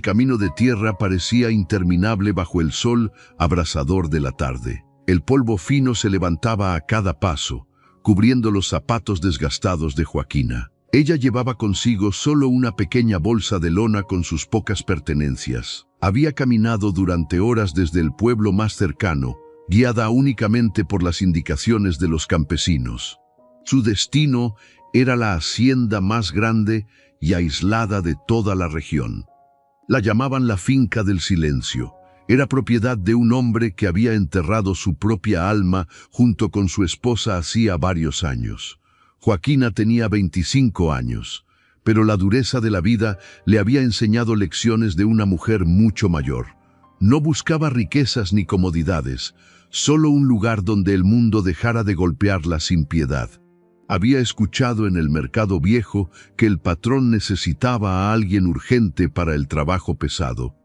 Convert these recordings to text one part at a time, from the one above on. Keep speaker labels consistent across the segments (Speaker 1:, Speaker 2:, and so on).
Speaker 1: camino de tierra parecía interminable bajo el sol abrasador de la tarde. El polvo fino se levantaba a cada paso, cubriendo los zapatos desgastados de Joaquina. Ella llevaba consigo solo una pequeña bolsa de lona con sus pocas pertenencias. Había caminado durante horas desde el pueblo más cercano, guiada únicamente por las indicaciones de los campesinos. Su destino era la hacienda más grande y aislada de toda la región. La llamaban la Finca del Silencio. Era propiedad de un hombre que había enterrado su propia alma junto con su esposa hacía varios años. Joaquina tenía 25 años, pero la dureza de la vida le había enseñado lecciones de una mujer mucho mayor. No buscaba riquezas ni comodidades, solo un lugar donde el mundo dejara de golpearla sin piedad. Había escuchado en el mercado viejo que el patrón necesitaba a alguien urgente para el trabajo pesado.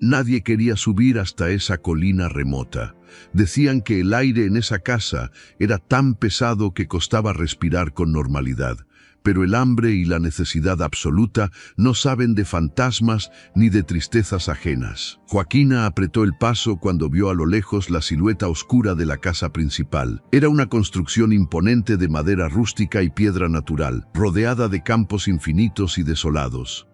Speaker 1: Nadie quería subir hasta esa colina remota. Decían que el aire en esa casa era tan pesado que costaba respirar con normalidad. Pero el hambre y la necesidad absoluta no saben de fantasmas ni de tristezas ajenas. Joaquina apretó el paso cuando vio a lo lejos la silueta oscura de la casa principal. Era una construcción imponente de madera rústica y piedra natural, rodeada de campos infinitos y desolados.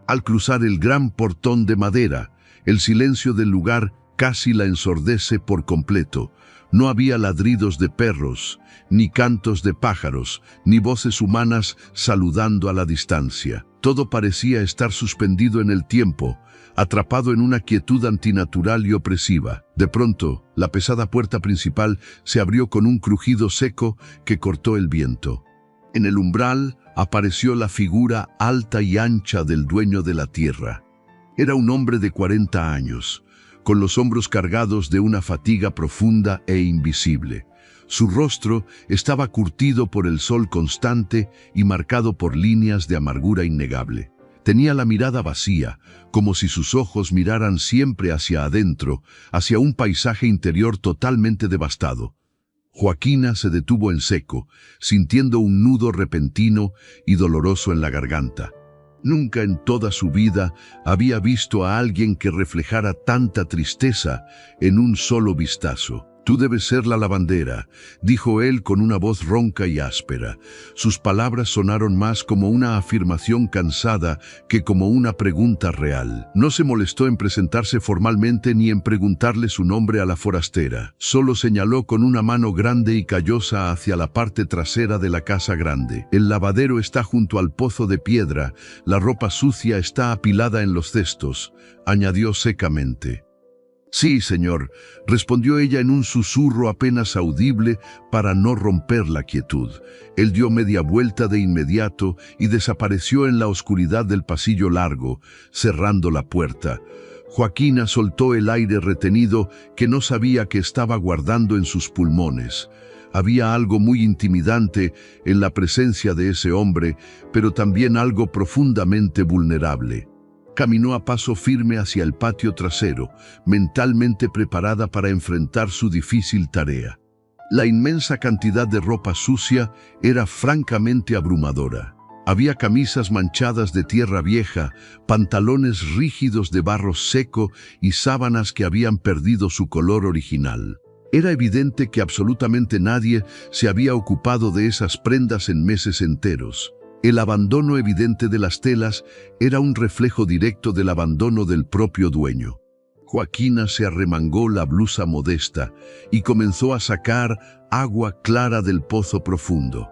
Speaker 1: Al cruzar el gran portón de madera, el silencio del lugar casi la ensordece por completo. No había ladridos de perros, ni cantos de pájaros, ni voces humanas saludando a la distancia. Todo parecía estar suspendido en el tiempo, atrapado en una quietud antinatural y opresiva. De pronto, la pesada puerta principal se abrió con un crujido seco que cortó el viento. En el umbral apareció la figura alta y ancha del dueño de la tierra. Era un hombre de 40 años, con los hombros cargados de una fatiga profunda e invisible. Su rostro estaba curtido por el sol constante y marcado por líneas de amargura innegable. Tenía la mirada vacía, como si sus ojos miraran siempre hacia adentro, hacia un paisaje interior totalmente devastado. Joaquina se detuvo en seco, sintiendo un nudo repentino y doloroso en la garganta. Nunca en toda su vida había visto a alguien que reflejara tanta tristeza en un solo vistazo. «Tú debes ser la lavandera», dijo él con una voz ronca y áspera. Sus palabras sonaron más como una afirmación cansada que como una pregunta real. No se molestó en presentarse formalmente ni en preguntarle su nombre a la forastera. Solo señaló con una mano grande y callosa hacia la parte trasera de la casa grande. «El lavadero está junto al pozo de piedra, la ropa sucia está apilada en los cestos», añadió secamente. «Sí, señor», respondió ella en un susurro apenas audible para no romper la quietud. Él dio media vuelta de inmediato y desapareció en la oscuridad del pasillo largo, cerrando la puerta. Joaquina soltó el aire retenido que no sabía que estaba guardando en sus pulmones. Había algo muy intimidante en la presencia de ese hombre, pero también algo profundamente vulnerable. Caminó a paso firme hacia el patio trasero, mentalmente preparada para enfrentar su difícil tarea. La inmensa cantidad de ropa sucia era francamente abrumadora. Había camisas manchadas de tierra vieja, pantalones rígidos de barro seco y sábanas que habían perdido su color original. Era evidente que absolutamente nadie se había ocupado de esas prendas en meses enteros. El abandono evidente de las telas era un reflejo directo del abandono del propio dueño. Joaquina se arremangó la blusa modesta y comenzó a sacar agua clara del pozo profundo.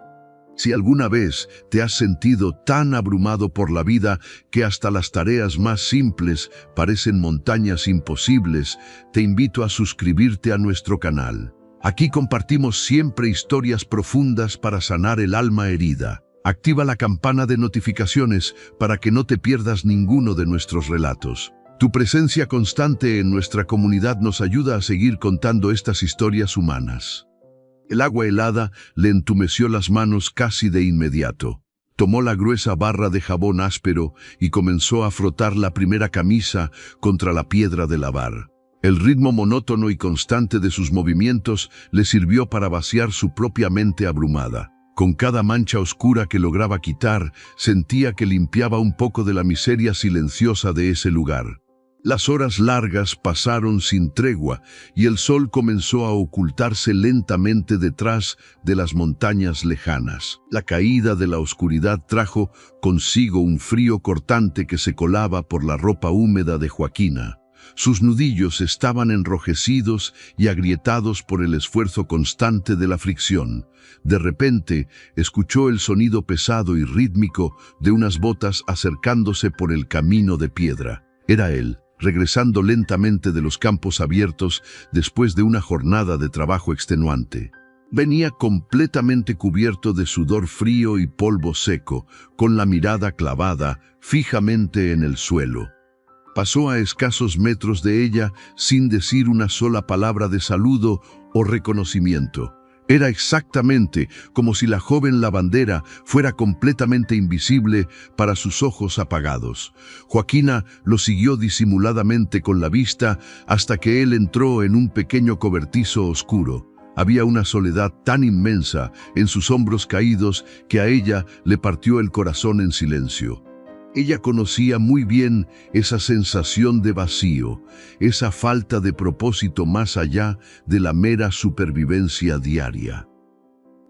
Speaker 1: Si alguna vez te has sentido tan abrumado por la vida que hasta las tareas más simples parecen montañas imposibles, te invito a suscribirte a nuestro canal. Aquí compartimos siempre historias profundas para sanar el alma herida. Activa la campana de notificaciones para que no te pierdas ninguno de nuestros relatos. Tu presencia constante en nuestra comunidad nos ayuda a seguir contando estas historias humanas. El agua helada le entumeció las manos casi de inmediato. Tomó la gruesa barra de jabón áspero y comenzó a frotar la primera camisa contra la piedra de lavar. El ritmo monótono y constante de sus movimientos le sirvió para vaciar su propia mente abrumada. Con cada mancha oscura que lograba quitar, sentía que limpiaba un poco de la miseria silenciosa de ese lugar. Las horas largas pasaron sin tregua y el sol comenzó a ocultarse lentamente detrás de las montañas lejanas. La caída de la oscuridad trajo consigo un frío cortante que se colaba por la ropa húmeda de Joaquina. Sus nudillos estaban enrojecidos y agrietados por el esfuerzo constante de la fricción. De repente, escuchó el sonido pesado y rítmico de unas botas acercándose por el camino de piedra. Era él, regresando lentamente de los campos abiertos después de una jornada de trabajo extenuante. Venía completamente cubierto de sudor frío y polvo seco, con la mirada clavada fijamente en el suelo. Pasó a escasos metros de ella sin decir una sola palabra de saludo o reconocimiento. Era exactamente como si la joven lavandera fuera completamente invisible para sus ojos apagados. Joaquina lo siguió disimuladamente con la vista hasta que él entró en un pequeño cobertizo oscuro. Había una soledad tan inmensa en sus hombros caídos que a ella le partió el corazón en silencio. Ella conocía muy bien esa sensación de vacío, esa falta de propósito más allá de la mera supervivencia diaria.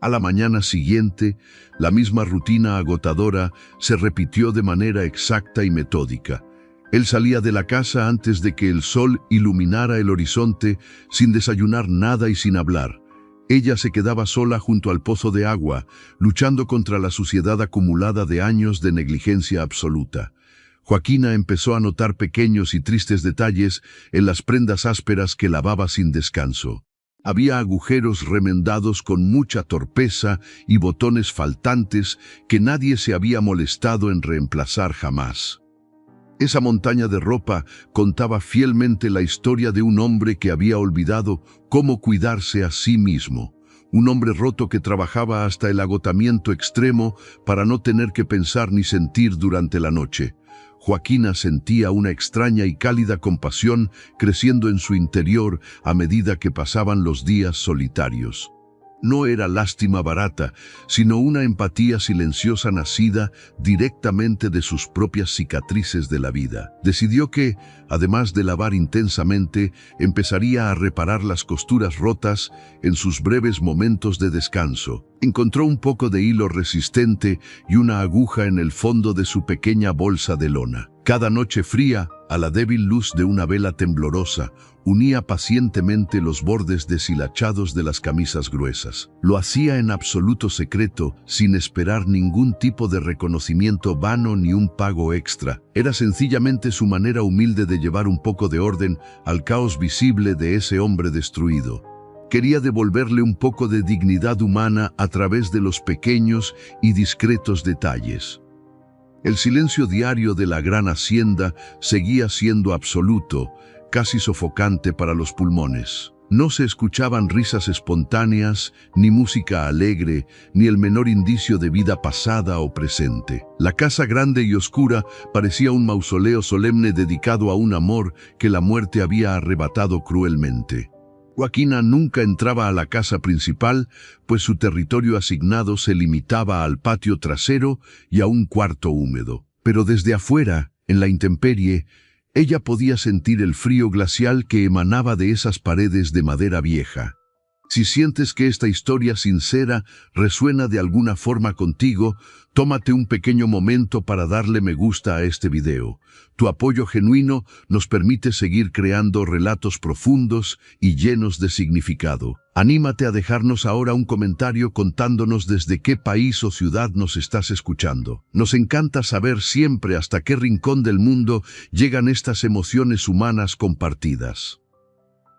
Speaker 1: A la mañana siguiente, la misma rutina agotadora se repitió de manera exacta y metódica. Él salía de la casa antes de que el sol iluminara el horizonte, sin desayunar nada y sin hablar. Ella se quedaba sola junto al pozo de agua, luchando contra la suciedad acumulada de años de negligencia absoluta. Joaquina empezó a notar pequeños y tristes detalles en las prendas ásperas que lavaba sin descanso. Había agujeros remendados con mucha torpeza y botones faltantes que nadie se había molestado en reemplazar jamás. Esa montaña de ropa contaba fielmente la historia de un hombre que había olvidado cómo cuidarse a sí mismo. Un hombre roto que trabajaba hasta el agotamiento extremo para no tener que pensar ni sentir durante la noche. Joaquina sentía una extraña y cálida compasión creciendo en su interior a medida que pasaban los días solitarios. No era lástima barata, sino una empatía silenciosa nacida directamente de sus propias cicatrices de la vida. Decidió que, además de lavar intensamente, empezaría a reparar las costuras rotas en sus breves momentos de descanso. Encontró un poco de hilo resistente y una aguja en el fondo de su pequeña bolsa de lona. Cada noche fría, a la débil luz de una vela temblorosa, unía pacientemente los bordes deshilachados de las camisas gruesas. Lo hacía en absoluto secreto, sin esperar ningún tipo de reconocimiento vano ni un pago extra. Era sencillamente su manera humilde de llevar un poco de orden al caos visible de ese hombre destruido. Quería devolverle un poco de dignidad humana a través de los pequeños y discretos detalles. El silencio diario de la gran hacienda seguía siendo absoluto, casi sofocante para los pulmones. No se escuchaban risas espontáneas, ni música alegre, ni el menor indicio de vida pasada o presente. La casa grande y oscura parecía un mausoleo solemne dedicado a un amor que la muerte había arrebatado cruelmente. Joaquina nunca entraba a la casa principal, pues su territorio asignado se limitaba al patio trasero y a un cuarto húmedo. Pero desde afuera, en la intemperie, ella podía sentir el frío glacial que emanaba de esas paredes de madera vieja. Si sientes que esta historia sincera resuena de alguna forma contigo, tómate un pequeño momento para darle me gusta a este video. Tu apoyo genuino nos permite seguir creando relatos profundos y llenos de significado. Anímate a dejarnos ahora un comentario contándonos desde qué país o ciudad nos estás escuchando. Nos encanta saber siempre hasta qué rincón del mundo llegan estas emociones humanas compartidas.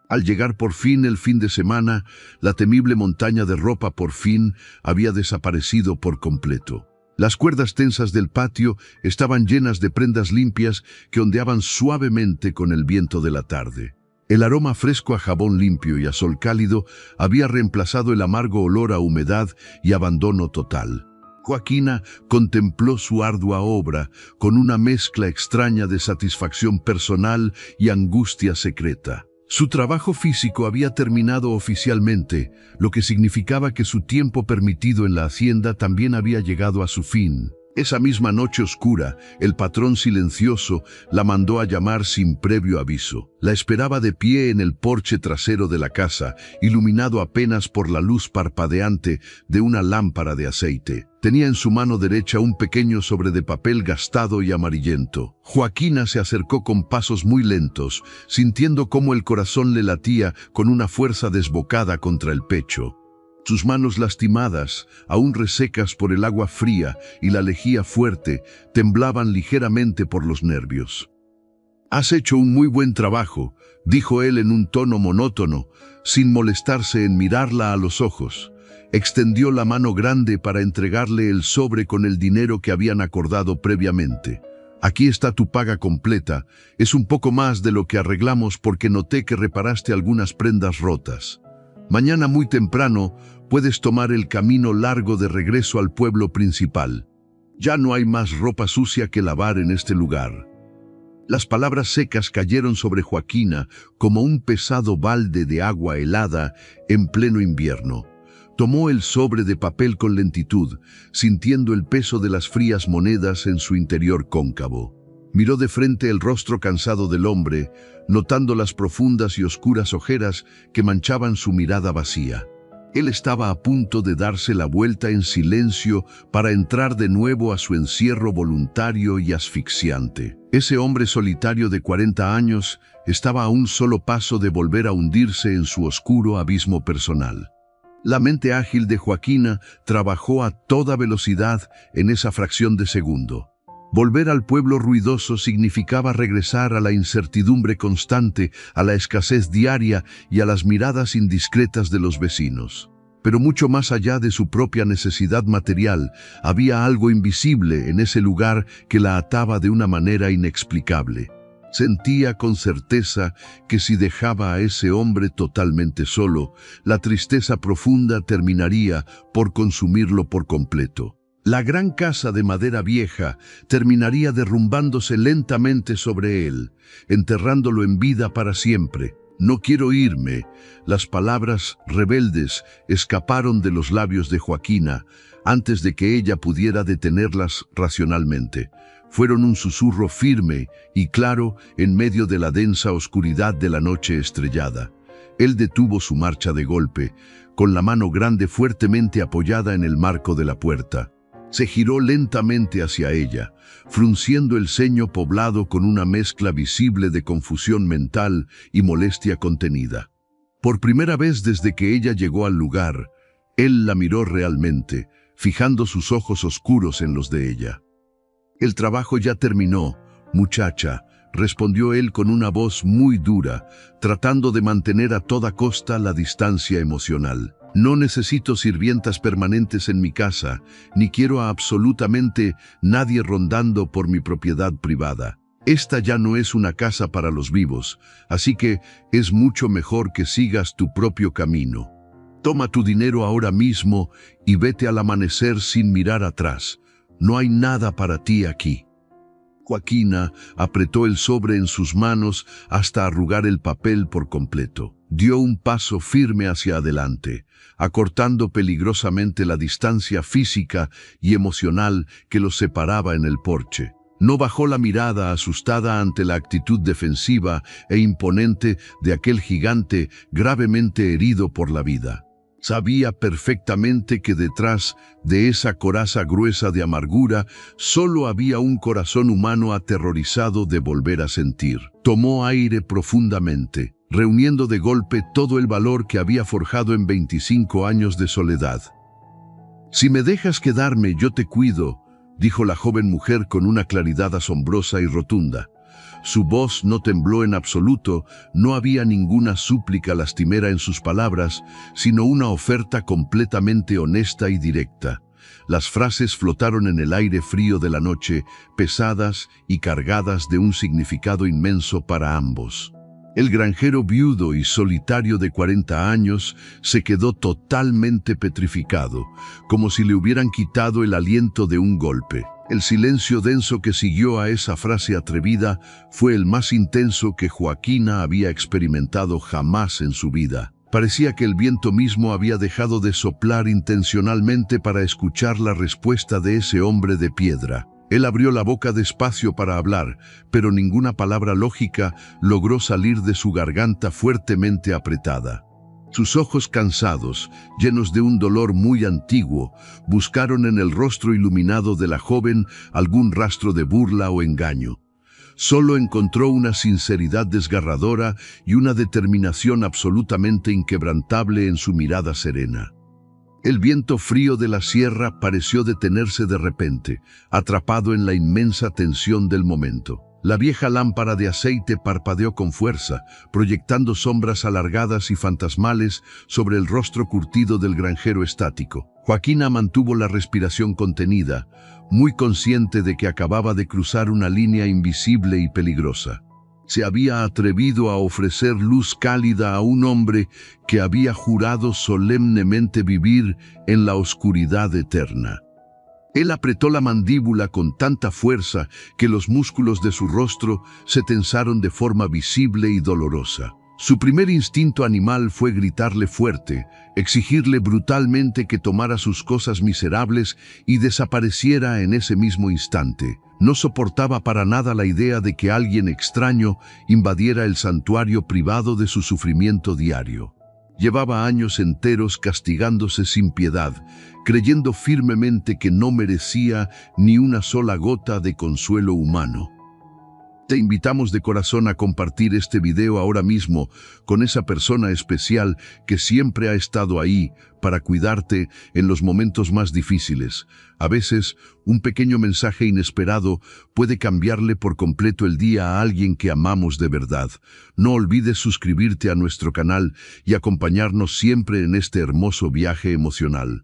Speaker 1: Al llegar por fin el fin de semana, la temible montaña de ropa por fin había desaparecido por completo. Las cuerdas tensas del patio estaban llenas de prendas limpias que ondeaban suavemente con el viento de la tarde. El aroma fresco a jabón limpio y a sol cálido había reemplazado el amargo olor a humedad y abandono total. Joaquina contempló su ardua obra con una mezcla extraña de satisfacción personal y angustia secreta. Su trabajo físico había terminado oficialmente, lo que significaba que su tiempo permitido en la hacienda también había llegado a su fin. Esa misma noche oscura, el patrón silencioso la mandó a llamar sin previo aviso. La esperaba de pie en el porche trasero de la casa, iluminado apenas por la luz parpadeante de una lámpara de aceite. Tenía en su mano derecha un pequeño sobre de papel gastado y amarillento. Joaquina se acercó con pasos muy lentos, sintiendo cómo el corazón le latía con una fuerza desbocada contra el pecho. Sus manos lastimadas, aún resecas por el agua fría y la lejía fuerte, temblaban ligeramente por los nervios. «Has hecho un muy buen trabajo», dijo él en un tono monótono, sin molestarse en mirarla a los ojos. Extendió la mano grande para entregarle el sobre con el dinero que habían acordado previamente. «Aquí está tu paga completa. Es un poco más de lo que arreglamos porque noté que reparaste algunas prendas rotas. Mañana muy temprano puedes tomar el camino largo de regreso al pueblo principal. Ya no hay más ropa sucia que lavar en este lugar». Las palabras secas cayeron sobre Joaquina como un pesado balde de agua helada en pleno invierno. Tomó el sobre de papel con lentitud, sintiendo el peso de las frías monedas en su interior cóncavo. Miró de frente el rostro cansado del hombre, notando las profundas y oscuras ojeras que manchaban su mirada vacía. Él estaba a punto de darse la vuelta en silencio para entrar de nuevo a su encierro voluntario y asfixiante. Ese hombre solitario de 40 años estaba a un solo paso de volver a hundirse en su oscuro abismo personal. La mente ágil de Joaquina trabajó a toda velocidad en esa fracción de segundo. Volver al pueblo ruidoso significaba regresar a la incertidumbre constante, a la escasez diaria y a las miradas indiscretas de los vecinos. Pero mucho más allá de su propia necesidad material, había algo invisible en ese lugar que la ataba de una manera inexplicable. Sentía con certeza que si dejaba a ese hombre totalmente solo, la tristeza profunda terminaría por consumirlo por completo. La gran casa de madera vieja terminaría derrumbándose lentamente sobre él, enterrándolo en vida para siempre. «No quiero irme». Las palabras rebeldes escaparon de los labios de Joaquina antes de que ella pudiera detenerlas racionalmente. Fueron un susurro firme y claro en medio de la densa oscuridad de la noche estrellada. Él detuvo su marcha de golpe, con la mano grande fuertemente apoyada en el marco de la puerta. Se giró lentamente hacia ella, frunciendo el ceño poblado con una mezcla visible de confusión mental y molestia contenida. Por primera vez desde que ella llegó al lugar, él la miró realmente, fijando sus ojos oscuros en los de ella. «El trabajo ya terminó, muchacha», respondió él con una voz muy dura, tratando de mantener a toda costa la distancia emocional. «No necesito sirvientas permanentes en mi casa, ni quiero a absolutamente nadie rondando por mi propiedad privada. Esta ya no es una casa para los vivos, así que es mucho mejor que sigas tu propio camino. Toma tu dinero ahora mismo y vete al amanecer sin mirar atrás. No hay nada para ti aquí». Joaquina apretó el sobre en sus manos hasta arrugar el papel por completo. Dio un paso firme hacia adelante, acortando peligrosamente la distancia física y emocional que los separaba en el porche. No bajó la mirada asustada ante la actitud defensiva e imponente de aquel gigante gravemente herido por la vida. Sabía perfectamente que detrás de esa coraza gruesa de amargura solo había un corazón humano aterrorizado de volver a sentir. Tomó aire profundamente, reuniendo de golpe todo el valor que había forjado en 25 años de soledad. «Si me dejas quedarme, yo te cuido», dijo la joven mujer con una claridad asombrosa y rotunda. Su voz no tembló en absoluto, no había ninguna súplica lastimera en sus palabras, sino una oferta completamente honesta y directa. Las frases flotaron en el aire frío de la noche, pesadas y cargadas de un significado inmenso para ambos. El granjero viudo y solitario de 40 años se quedó totalmente petrificado, como si le hubieran quitado el aliento de un golpe. El silencio denso que siguió a esa frase atrevida fue el más intenso que Joaquina había experimentado jamás en su vida. Parecía que el viento mismo había dejado de soplar intencionalmente para escuchar la respuesta de ese hombre de piedra. Él abrió la boca despacio para hablar, pero ninguna palabra lógica logró salir de su garganta fuertemente apretada. Sus ojos cansados, llenos de un dolor muy antiguo, buscaron en el rostro iluminado de la joven algún rastro de burla o engaño. Solo encontró una sinceridad desgarradora y una determinación absolutamente inquebrantable en su mirada serena. El viento frío de la sierra pareció detenerse de repente, atrapado en la inmensa tensión del momento. La vieja lámpara de aceite parpadeó con fuerza, proyectando sombras alargadas y fantasmales sobre el rostro curtido del granjero estático. Joaquina mantuvo la respiración contenida, muy consciente de que acababa de cruzar una línea invisible y peligrosa. Se había atrevido a ofrecer luz cálida a un hombre que había jurado solemnemente vivir en la oscuridad eterna. Él apretó la mandíbula con tanta fuerza que los músculos de su rostro se tensaron de forma visible y dolorosa. Su primer instinto animal fue gritarle fuerte, exigirle brutalmente que tomara sus cosas miserables y desapareciera en ese mismo instante. No soportaba para nada la idea de que alguien extraño invadiera el santuario privado de su sufrimiento diario. Llevaba años enteros castigándose sin piedad, creyendo firmemente que no merecía ni una sola gota de consuelo humano. Te invitamos de corazón a compartir este video ahora mismo con esa persona especial que siempre ha estado ahí para cuidarte en los momentos más difíciles. A veces, un pequeño mensaje inesperado puede cambiarle por completo el día a alguien que amamos de verdad. No olvides suscribirte a nuestro canal y acompañarnos siempre en este hermoso viaje emocional.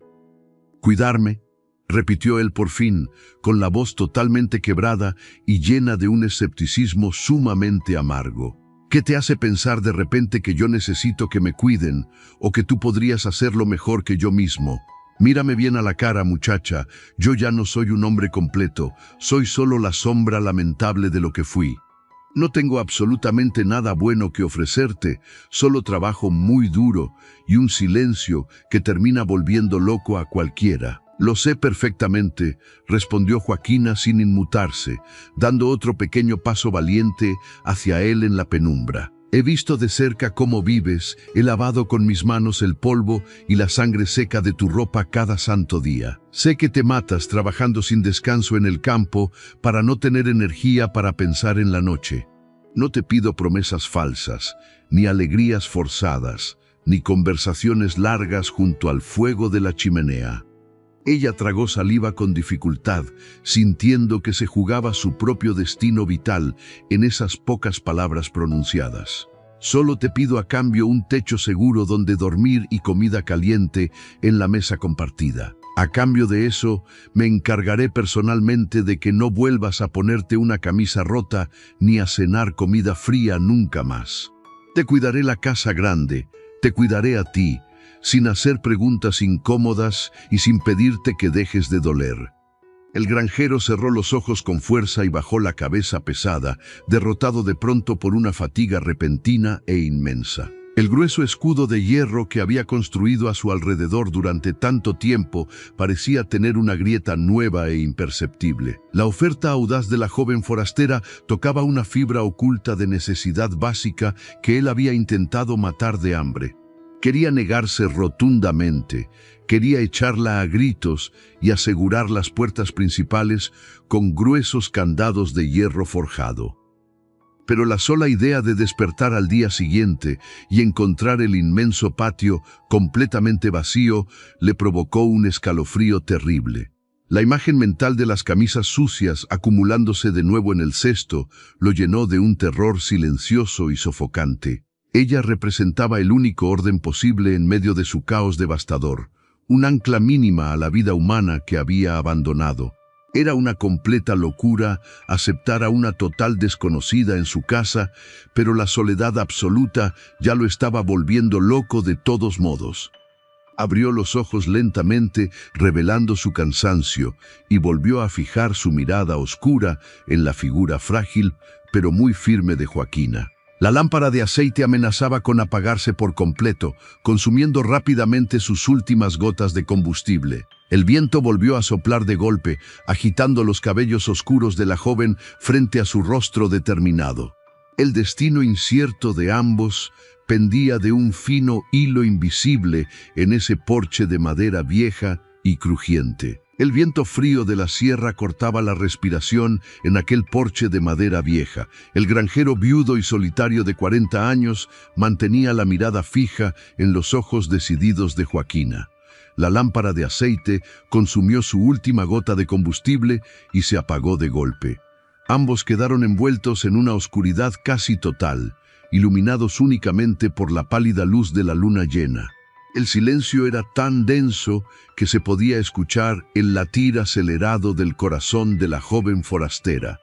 Speaker 1: ¿Cuidarme?, repitió él por fin, con la voz totalmente quebrada y llena de un escepticismo sumamente amargo. ¿Qué te hace pensar de repente que yo necesito que me cuiden o que tú podrías hacerlo mejor que yo mismo? Mírame bien a la cara, muchacha, yo ya no soy un hombre completo, soy solo la sombra lamentable de lo que fui. No tengo absolutamente nada bueno que ofrecerte, solo trabajo muy duro y un silencio que termina volviendo loco a cualquiera. Lo sé perfectamente, respondió Joaquina sin inmutarse, dando otro pequeño paso valiente hacia él en la penumbra. He visto de cerca cómo vives, he lavado con mis manos el polvo y la sangre seca de tu ropa cada santo día. Sé que te matas trabajando sin descanso en el campo para no tener energía para pensar en la noche. No te pido promesas falsas, ni alegrías forzadas, ni conversaciones largas junto al fuego de la chimenea. Ella tragó saliva con dificultad, sintiendo que se jugaba su propio destino vital en esas pocas palabras pronunciadas. Solo te pido a cambio un techo seguro donde dormir y comida caliente en la mesa compartida. A cambio de eso, me encargaré personalmente de que no vuelvas a ponerte una camisa rota ni a cenar comida fría nunca más. Te cuidaré la casa grande, te cuidaré a ti, sin hacer preguntas incómodas y sin pedirte que dejes de doler. El granjero cerró los ojos con fuerza y bajó la cabeza pesada, derrotado de pronto por una fatiga repentina e inmensa. El grueso escudo de hierro que había construido a su alrededor durante tanto tiempo parecía tener una grieta nueva e imperceptible. La oferta audaz de la joven forastera tocaba una fibra oculta de necesidad básica que él había intentado matar de hambre. Quería negarse rotundamente, quería echarla a gritos y asegurar las puertas principales con gruesos candados de hierro forjado. Pero la sola idea de despertar al día siguiente y encontrar el inmenso patio completamente vacío le provocó un escalofrío terrible. La imagen mental de las camisas sucias acumulándose de nuevo en el cesto lo llenó de un terror silencioso y sofocante. Ella representaba el único orden posible en medio de su caos devastador, un ancla mínima a la vida humana que había abandonado. Era una completa locura aceptar a una total desconocida en su casa, pero la soledad absoluta ya lo estaba volviendo loco de todos modos. Abrió los ojos lentamente, revelando su cansancio, y volvió a fijar su mirada oscura en la figura frágil, pero muy firme de Joaquina. La lámpara de aceite amenazaba con apagarse por completo, consumiendo rápidamente sus últimas gotas de combustible. El viento volvió a soplar de golpe, agitando los cabellos oscuros de la joven frente a su rostro determinado. El destino incierto de ambos pendía de un fino hilo invisible en ese porche de madera vieja y crujiente. El viento frío de la sierra cortaba la respiración en aquel porche de madera vieja. El granjero viudo y solitario de 40 años mantenía la mirada fija en los ojos decididos de Joaquina. La lámpara de aceite consumió su última gota de combustible y se apagó de golpe. Ambos quedaron envueltos en una oscuridad casi total, iluminados únicamente por la pálida luz de la luna llena. El silencio era tan denso que se podía escuchar el latir acelerado del corazón de la joven forastera.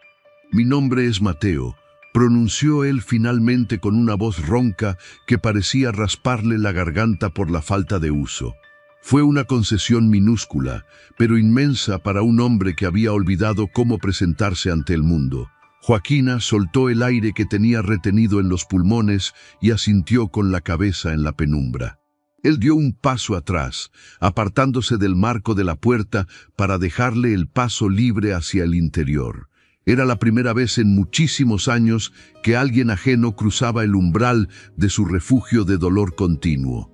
Speaker 1: «Mi nombre es Mateo», pronunció él finalmente con una voz ronca que parecía rasparle la garganta por la falta de uso. Fue una concesión minúscula, pero inmensa para un hombre que había olvidado cómo presentarse ante el mundo. Joaquina soltó el aire que tenía retenido en los pulmones y asintió con la cabeza en la penumbra. Él dio un paso atrás, apartándose del marco de la puerta para dejarle el paso libre hacia el interior. Era la primera vez en muchísimos años que alguien ajeno cruzaba el umbral de su refugio de dolor continuo.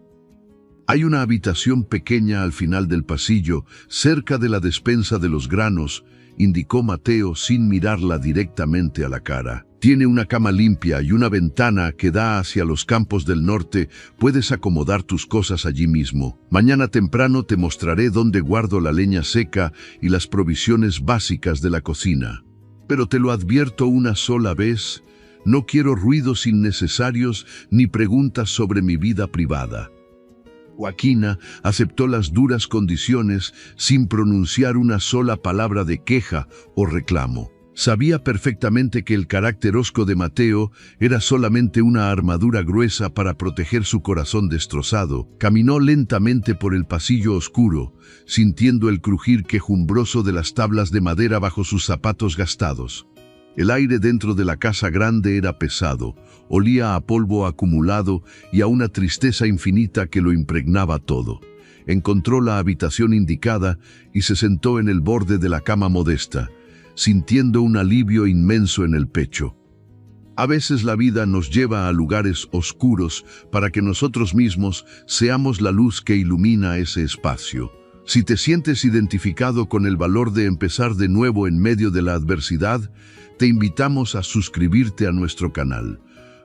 Speaker 1: «Hay una habitación pequeña al final del pasillo, cerca de la despensa de los granos», indicó Mateo sin mirarla directamente a la cara. «Tiene una cama limpia y una ventana que da hacia los campos del norte. Puedes acomodar tus cosas allí mismo. Mañana temprano te mostraré dónde guardo la leña seca y las provisiones básicas de la cocina. Pero te lo advierto una sola vez, no quiero ruidos innecesarios ni preguntas sobre mi vida privada». Joaquina aceptó las duras condiciones sin pronunciar una sola palabra de queja o reclamo. Sabía perfectamente que el carácter hosco de Mateo era solamente una armadura gruesa para proteger su corazón destrozado. Caminó lentamente por el pasillo oscuro, sintiendo el crujir quejumbroso de las tablas de madera bajo sus zapatos gastados. El aire dentro de la casa grande era pesado, olía a polvo acumulado y a una tristeza infinita que lo impregnaba todo. Encontró la habitación indicada y se sentó en el borde de la cama modesta, sintiendo un alivio inmenso en el pecho. A veces la vida nos lleva a lugares oscuros para que nosotros mismos seamos la luz que ilumina ese espacio. Si te sientes identificado con el valor de empezar de nuevo en medio de la adversidad, te invitamos a suscribirte a nuestro canal.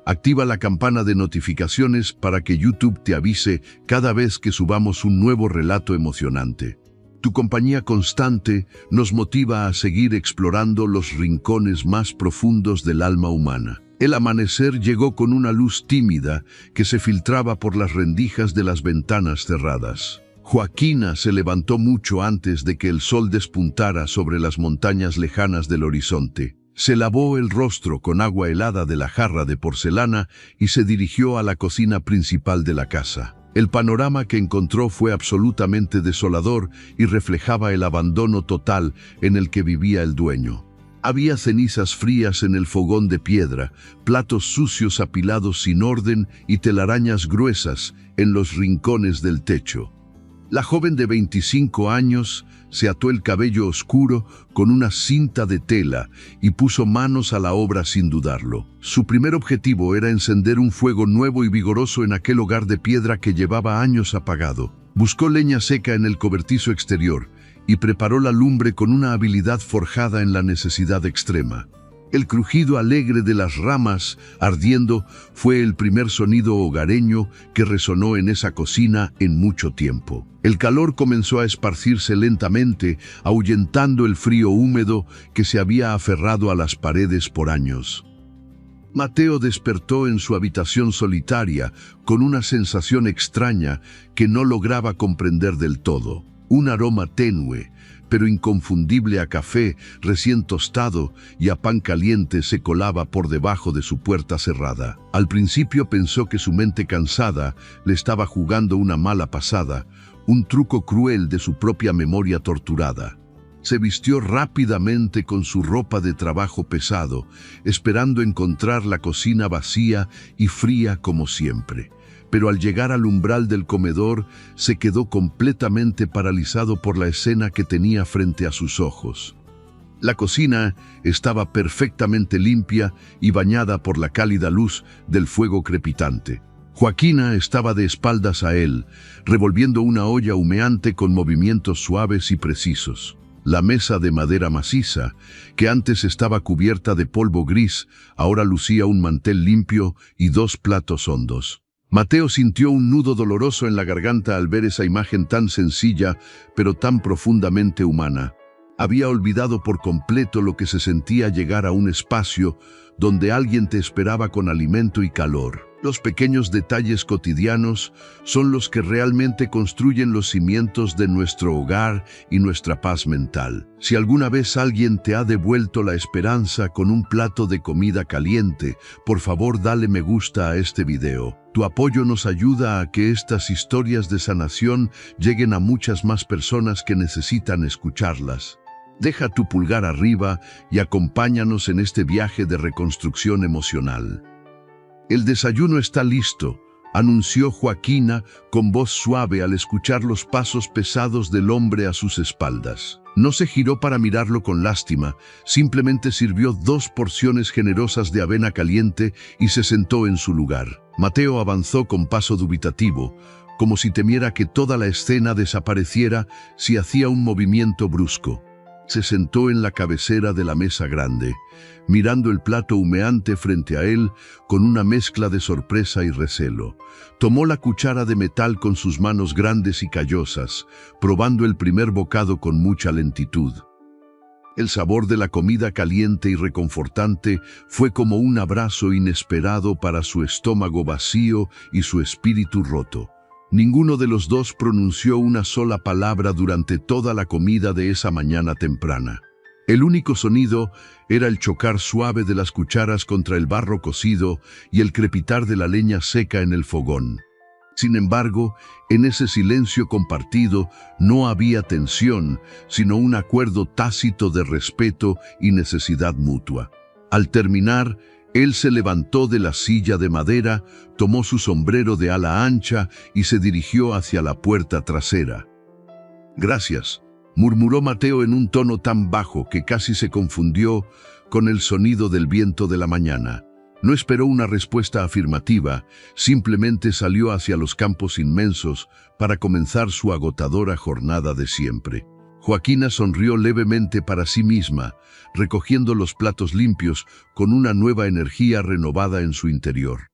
Speaker 1: Activa la campana de notificaciones para que YouTube te avise cada vez que subamos un nuevo relato emocionante. Tu compañía constante nos motiva a seguir explorando los rincones más profundos del alma humana. El amanecer llegó con una luz tímida que se filtraba por las rendijas de las ventanas cerradas. Joaquina se levantó mucho antes de que el sol despuntara sobre las montañas lejanas del horizonte. Se lavó el rostro con agua helada de la jarra de porcelana y se dirigió a la cocina principal de la casa. El panorama que encontró fue absolutamente desolador y reflejaba el abandono total en el que vivía el dueño. Había cenizas frías en el fogón de piedra, platos sucios apilados sin orden y telarañas gruesas en los rincones del techo. La joven de 25 años se ató el cabello oscuro con una cinta de tela y puso manos a la obra sin dudarlo. Su primer objetivo era encender un fuego nuevo y vigoroso en aquel hogar de piedra que llevaba años apagado. Buscó leña seca en el cobertizo exterior y preparó la lumbre con una habilidad forjada en la necesidad extrema. El crujido alegre de las ramas ardiendo fue el primer sonido hogareño que resonó en esa cocina en mucho tiempo. El calor comenzó a esparcirse lentamente, ahuyentando el frío húmedo que se había aferrado a las paredes por años. Mateo despertó en su habitación solitaria con una sensación extraña que no lograba comprender del todo. Un aroma tenue, pero inconfundible a café recién tostado y a pan caliente se colaba por debajo de su puerta cerrada. Al principio pensó que su mente cansada le estaba jugando una mala pasada, un truco cruel de su propia memoria torturada. Se vistió rápidamente con su ropa de trabajo pesado, esperando encontrar la cocina vacía y fría como siempre. Pero al llegar al umbral del comedor, se quedó completamente paralizado por la escena que tenía frente a sus ojos. La cocina estaba perfectamente limpia y bañada por la cálida luz del fuego crepitante. Joaquina estaba de espaldas a él, revolviendo una olla humeante con movimientos suaves y precisos. La mesa de madera maciza, que antes estaba cubierta de polvo gris, ahora lucía un mantel limpio y 2 platos hondos. Mateo sintió un nudo doloroso en la garganta al ver esa imagen tan sencilla, pero tan profundamente humana. Había olvidado por completo lo que se sentía llegar a un espacio donde alguien te esperaba con alimento y calor. Los pequeños detalles cotidianos son los que realmente construyen los cimientos de nuestro hogar y nuestra paz mental. Si alguna vez alguien te ha devuelto la esperanza con un plato de comida caliente, por favor dale me gusta a este video. Tu apoyo nos ayuda a que estas historias de sanación lleguen a muchas más personas que necesitan escucharlas. Deja tu pulgar arriba y acompáñanos en este viaje de reconstrucción emocional. El desayuno está listo, anunció Joaquina con voz suave al escuchar los pasos pesados del hombre a sus espaldas. No se giró para mirarlo con lástima, simplemente sirvió 2 porciones generosas de avena caliente y se sentó en su lugar. Mateo avanzó con paso dubitativo, como si temiera que toda la escena desapareciera si hacía un movimiento brusco. Se sentó en la cabecera de la mesa grande, mirando el plato humeante frente a él con una mezcla de sorpresa y recelo. Tomó la cuchara de metal con sus manos grandes y callosas, probando el primer bocado con mucha lentitud. El sabor de la comida caliente y reconfortante fue como un abrazo inesperado para su estómago vacío y su espíritu roto. Ninguno de los dos pronunció una sola palabra durante toda la comida de esa mañana temprana. El único sonido era el chocar suave de las cucharas contra el barro cocido y el crepitar de la leña seca en el fogón. Sin embargo, en ese silencio compartido no había tensión, sino un acuerdo tácito de respeto y necesidad mutua. Al terminar, él se levantó de la silla de madera, tomó su sombrero de ala ancha y se dirigió hacia la puerta trasera. «Gracias», murmuró Mateo en un tono tan bajo que casi se confundió con el sonido del viento de la mañana. No esperó una respuesta afirmativa, simplemente salió hacia los campos inmensos para comenzar su agotadora jornada de siempre. Joaquina sonrió levemente para sí misma, recogiendo los platos limpios con una nueva energía renovada en su interior.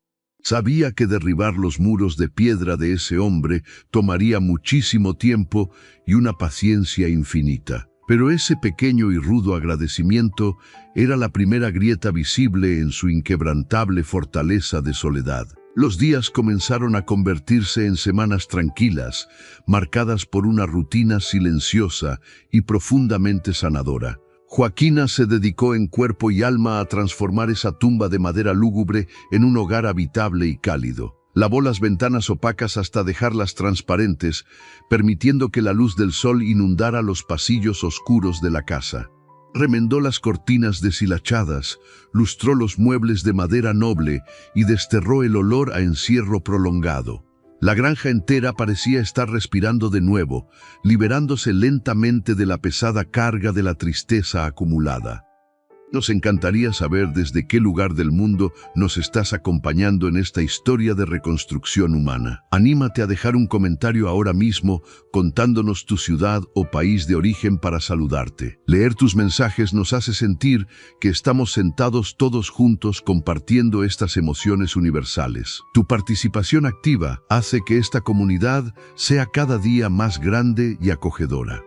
Speaker 1: Sabía que derribar los muros de piedra de ese hombre tomaría muchísimo tiempo y una paciencia infinita. Pero ese pequeño y rudo agradecimiento era la primera grieta visible en su inquebrantable fortaleza de soledad. Los días comenzaron a convertirse en semanas tranquilas, marcadas por una rutina silenciosa y profundamente sanadora. Joaquina se dedicó en cuerpo y alma a transformar esa tumba de madera lúgubre en un hogar habitable y cálido. Lavó las ventanas opacas hasta dejarlas transparentes, permitiendo que la luz del sol inundara los pasillos oscuros de la casa. Remendó las cortinas deshilachadas, lustró los muebles de madera noble y desterró el olor a encierro prolongado. La granja entera parecía estar respirando de nuevo, liberándose lentamente de la pesada carga de la tristeza acumulada. Nos encantaría saber desde qué lugar del mundo nos estás acompañando en esta historia de reconstrucción humana. Anímate a dejar un comentario ahora mismo contándonos tu ciudad o país de origen para saludarte. Leer tus mensajes nos hace sentir que estamos sentados todos juntos compartiendo estas emociones universales. Tu participación activa hace que esta comunidad sea cada día más grande y acogedora.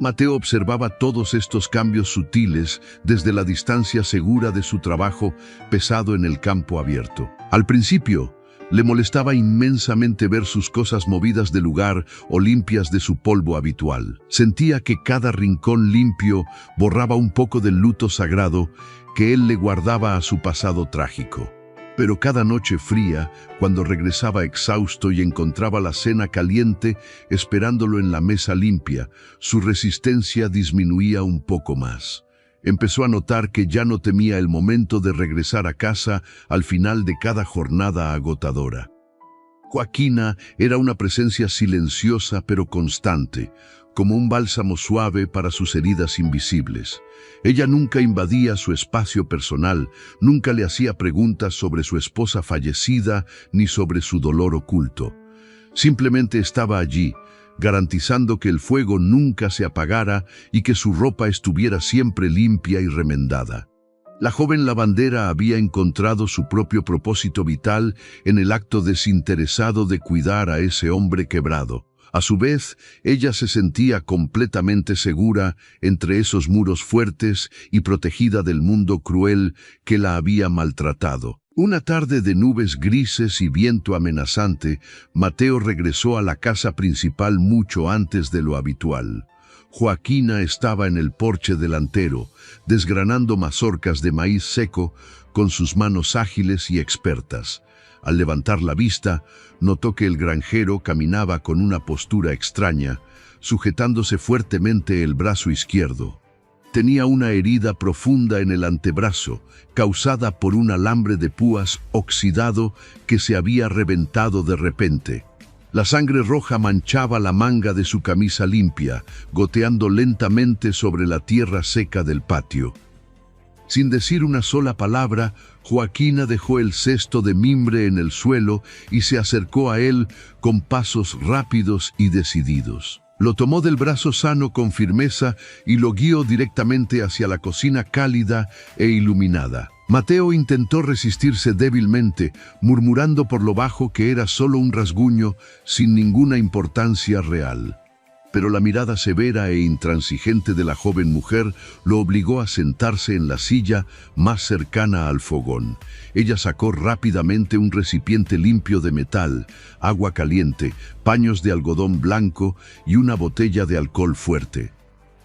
Speaker 1: Mateo observaba todos estos cambios sutiles desde la distancia segura de su trabajo pesado en el campo abierto. Al principio, Le molestaba inmensamente ver sus cosas movidas de lugar o limpias de su polvo habitual. Sentía que cada rincón limpio borraba un poco del luto sagrado que él le guardaba a su pasado trágico. Pero cada noche fría, cuando regresaba exhausto y encontraba la cena caliente esperándolo en la mesa limpia, su resistencia disminuía un poco más. Empezó a notar que ya no temía el momento de regresar a casa al final de cada jornada agotadora. Joaquina era una presencia silenciosa pero constante, como un bálsamo suave para sus heridas invisibles. Ella nunca invadía su espacio personal, nunca le hacía preguntas sobre su esposa fallecida ni sobre su dolor oculto. Simplemente estaba allí, garantizando que el fuego nunca se apagara y que su ropa estuviera siempre limpia y remendada. La joven lavandera había encontrado su propio propósito vital en el acto desinteresado de cuidar a ese hombre quebrado. A su vez, ella se sentía completamente segura entre esos muros fuertes y protegida del mundo cruel que la había maltratado. Una tarde de nubes grises y viento amenazante, Mateo regresó a la casa principal mucho antes de lo habitual. Joaquina estaba en el porche delantero, desgranando mazorcas de maíz seco con sus manos ágiles y expertas. Al levantar la vista, notó que el granjero caminaba con una postura extraña, sujetándose fuertemente el brazo izquierdo. Tenía una herida profunda en el antebrazo, causada por un alambre de púas oxidado que se había reventado de repente. La sangre roja manchaba la manga de su camisa limpia, goteando lentamente sobre la tierra seca del patio. Sin decir una sola palabra, Joaquina dejó el cesto de mimbre en el suelo y se acercó a él con pasos rápidos y decididos. Lo tomó del brazo sano con firmeza y lo guió directamente hacia la cocina cálida e iluminada. Mateo intentó resistirse débilmente, murmurando por lo bajo que era solo un rasguño sin ninguna importancia real. Pero la mirada severa e intransigente de la joven mujer lo obligó a sentarse en la silla más cercana al fogón. Ella sacó rápidamente un recipiente limpio de metal, agua caliente, paños de algodón blanco y una botella de alcohol fuerte.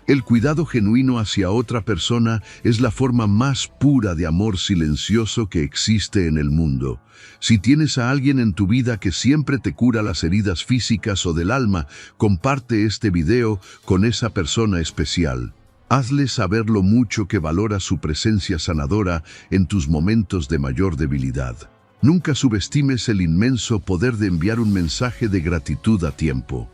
Speaker 1: El cuidado genuino hacia otra persona es la forma más pura de amor silencioso que existe en el mundo. Si tienes a alguien en tu vida que siempre te cura las heridas físicas o del alma, comparte este video con esa persona especial. Hazle saber lo mucho que valora su presencia sanadora en tus momentos de mayor debilidad. Nunca subestimes el inmenso poder de enviar un mensaje de gratitud a tiempo.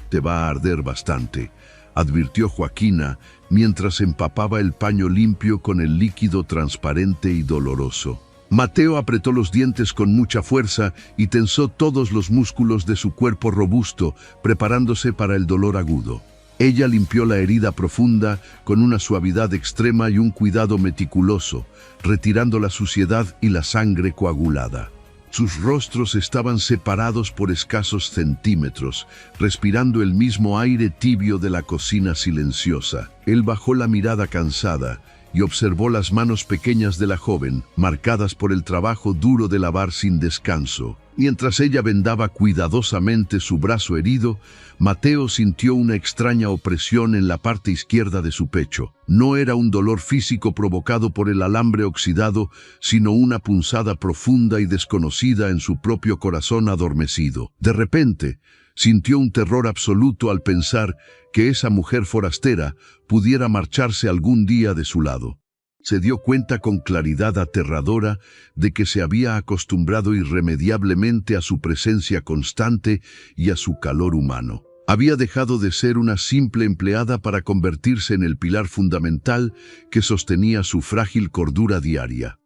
Speaker 1: Te va a arder bastante, advirtió Joaquina mientras empapaba el paño limpio con el líquido transparente y doloroso. Mateo apretó los dientes con mucha fuerza y tensó todos los músculos de su cuerpo robusto, preparándose para el dolor agudo. Ella limpió la herida profunda con una suavidad extrema y un cuidado meticuloso, retirando la suciedad y la sangre coagulada. Sus rostros estaban separados por escasos centímetros, respirando el mismo aire tibio de la cocina silenciosa. Él bajó la mirada cansada y observó las manos pequeñas de la joven, marcadas por el trabajo duro de lavar sin descanso. Mientras ella vendaba cuidadosamente su brazo herido, Mateo sintió una extraña opresión en la parte izquierda de su pecho. No era un dolor físico provocado por el alambre oxidado, sino una punzada profunda y desconocida en su propio corazón adormecido. De repente, sintió un terror absoluto al pensar que esa mujer forastera pudiera marcharse algún día de su lado. Se dio cuenta con claridad aterradora de que se había acostumbrado irremediablemente a su presencia constante y a su calor humano. Había dejado de ser una simple empleada para convertirse en el pilar fundamental que sostenía su frágil cordura diaria.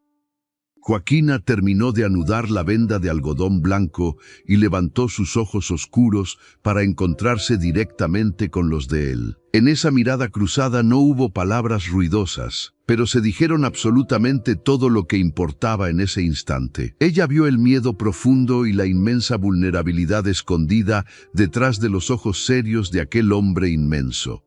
Speaker 1: Joaquina terminó de anudar la venda de algodón blanco y levantó sus ojos oscuros para encontrarse directamente con los de él. En esa mirada cruzada no hubo palabras ruidosas, pero se dijeron absolutamente todo lo que importaba en ese instante. Ella vio el miedo profundo y la inmensa vulnerabilidad escondida detrás de los ojos serios de aquel hombre inmenso.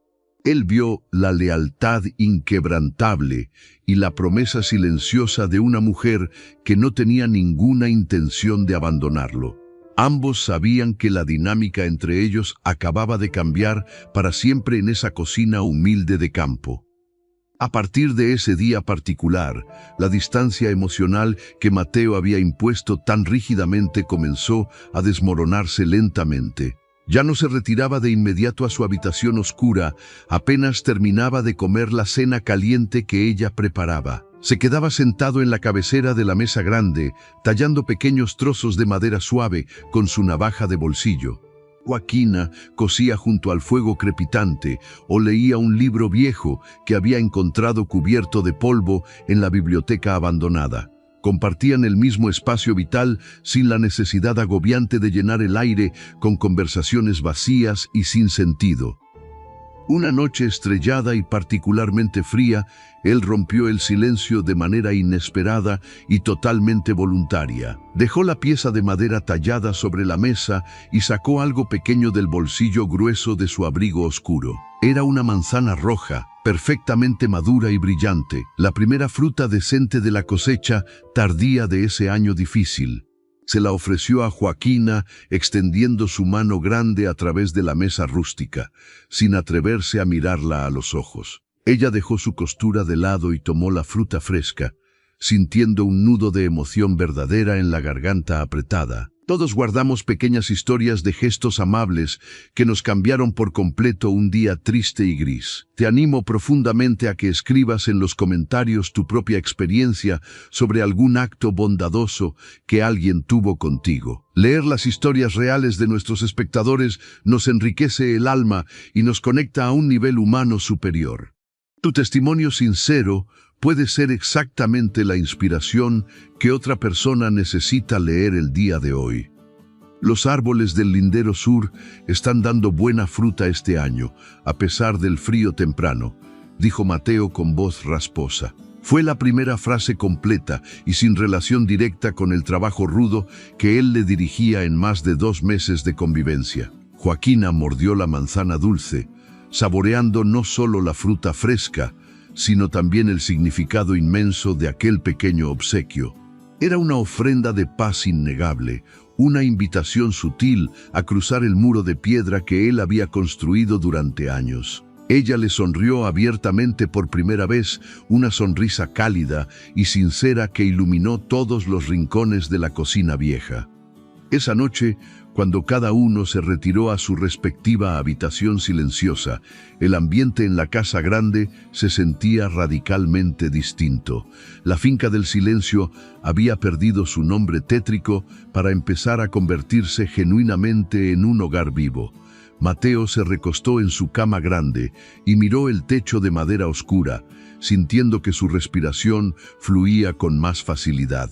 Speaker 1: Él vio la lealtad inquebrantable y la promesa silenciosa de una mujer que no tenía ninguna intención de abandonarlo. Ambos sabían que la dinámica entre ellos acababa de cambiar para siempre en esa cocina humilde de campo. A partir de ese día particular, la distancia emocional que Mateo había impuesto tan rígidamente comenzó a desmoronarse lentamente. Ya no se retiraba de inmediato a su habitación oscura, apenas terminaba de comer la cena caliente que ella preparaba. Se quedaba sentado en la cabecera de la mesa grande, tallando pequeños trozos de madera suave con su navaja de bolsillo. Joaquina cosía junto al fuego crepitante o leía un libro viejo que había encontrado cubierto de polvo en la biblioteca abandonada. Compartían el mismo espacio vital sin la necesidad agobiante de llenar el aire con conversaciones vacías y sin sentido. Una noche estrellada y particularmente fría, él rompió el silencio de manera inesperada y totalmente voluntaria. Dejó la pieza de madera tallada sobre la mesa y sacó algo pequeño del bolsillo grueso de su abrigo oscuro. Era una manzana roja, perfectamente madura y brillante, la primera fruta decente de la cosecha tardía de ese año difícil. Se la ofreció a Joaquina, extendiendo su mano grande a través de la mesa rústica, sin atreverse a mirarla a los ojos. Ella dejó su costura de lado y tomó la fruta fresca, sintiendo un nudo de emoción verdadera en la garganta apretada. Todos guardamos pequeñas historias de gestos amables que nos cambiaron por completo un día triste y gris. Te animo profundamente a que escribas en los comentarios tu propia experiencia sobre algún acto bondadoso que alguien tuvo contigo. Leer las historias reales de nuestros espectadores nos enriquece el alma y nos conecta a un nivel humano superior. Tu testimonio sincero puede ser exactamente la inspiración que otra persona necesita leer el día de hoy. Los árboles del lindero sur están dando buena fruta este año, a pesar del frío temprano, dijo Mateo con voz rasposa. Fue la primera frase completa y sin relación directa con el trabajo rudo que él le dirigía en más de 2 meses de convivencia. Joaquina mordió la manzana dulce, saboreando no solo la fruta fresca, sino también el significado inmenso de aquel pequeño obsequio. Era una ofrenda de paz innegable, una invitación sutil a cruzar el muro de piedra que él había construido durante años. Ella le sonrió abiertamente por primera vez, una sonrisa cálida y sincera que iluminó todos los rincones de la cocina vieja. Esa noche, cuando cada uno se retiró a su respectiva habitación silenciosa, el ambiente en la casa grande se sentía radicalmente distinto. La finca del silencio había perdido su nombre tétrico para empezar a convertirse genuinamente en un hogar vivo. Mateo se recostó en su cama grande y miró el techo de madera oscura, sintiendo que su respiración fluía con más facilidad.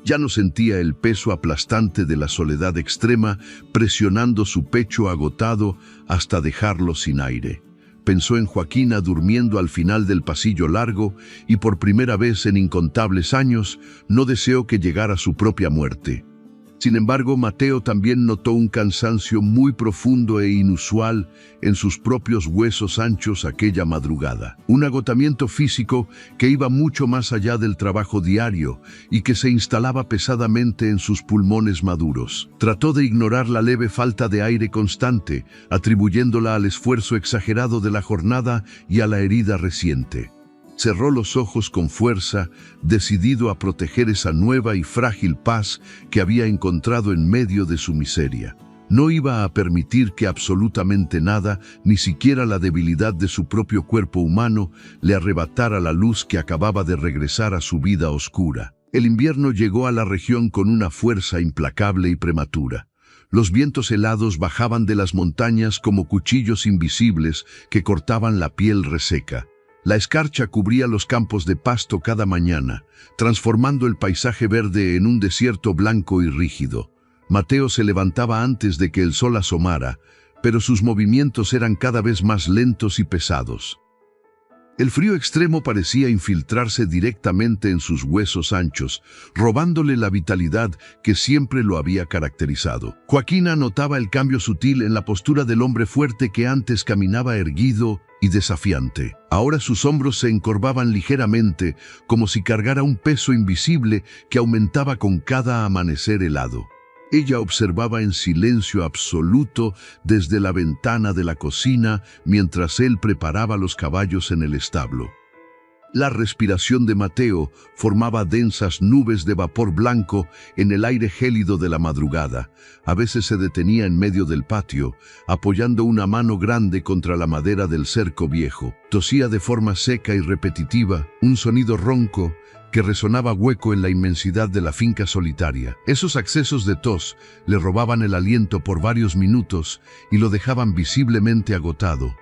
Speaker 1: Ya no sentía el peso aplastante de la soledad extrema presionando su pecho agotado hasta dejarlo sin aire. Pensó en Joaquina durmiendo al final del pasillo largo y por primera vez en incontables años no deseó que llegara su propia muerte. Sin embargo, Mateo también notó un cansancio muy profundo e inusual en sus propios huesos anchos aquella madrugada. Un agotamiento físico que iba mucho más allá del trabajo diario y que se instalaba pesadamente en sus pulmones maduros. Trató de ignorar la leve falta de aire constante, atribuyéndola al esfuerzo exagerado de la jornada y a la herida reciente. Cerró los ojos con fuerza, decidido a proteger esa nueva y frágil paz que había encontrado en medio de su miseria. No iba a permitir que absolutamente nada, ni siquiera la debilidad de su propio cuerpo humano, le arrebatara la luz que acababa de regresar a su vida oscura. El invierno llegó a la región con una fuerza implacable y prematura. Los vientos helados bajaban de las montañas como cuchillos invisibles que cortaban la piel reseca. La escarcha cubría los campos de pasto cada mañana, transformando el paisaje verde en un desierto blanco y rígido. Mateo se levantaba antes de que el sol asomara, pero sus movimientos eran cada vez más lentos y pesados. El frío extremo parecía infiltrarse directamente en sus huesos anchos, robándole la vitalidad que siempre lo había caracterizado. Joaquina notaba el cambio sutil en la postura del hombre fuerte que antes caminaba erguido y desafiante. Ahora sus hombros se encorvaban ligeramente, como si cargara un peso invisible que aumentaba con cada amanecer helado. Ella observaba en silencio absoluto desde la ventana de la cocina mientras él preparaba los caballos en el establo. La respiración de Mateo formaba densas nubes de vapor blanco en el aire gélido de la madrugada. A veces se detenía en medio del patio, apoyando una mano grande contra la madera del cerco viejo. Tosía de forma seca y repetitiva, un sonido ronco que resonaba hueco en la inmensidad de la finca solitaria. Esos accesos de tos le robaban el aliento por varios minutos y lo dejaban visiblemente agotado.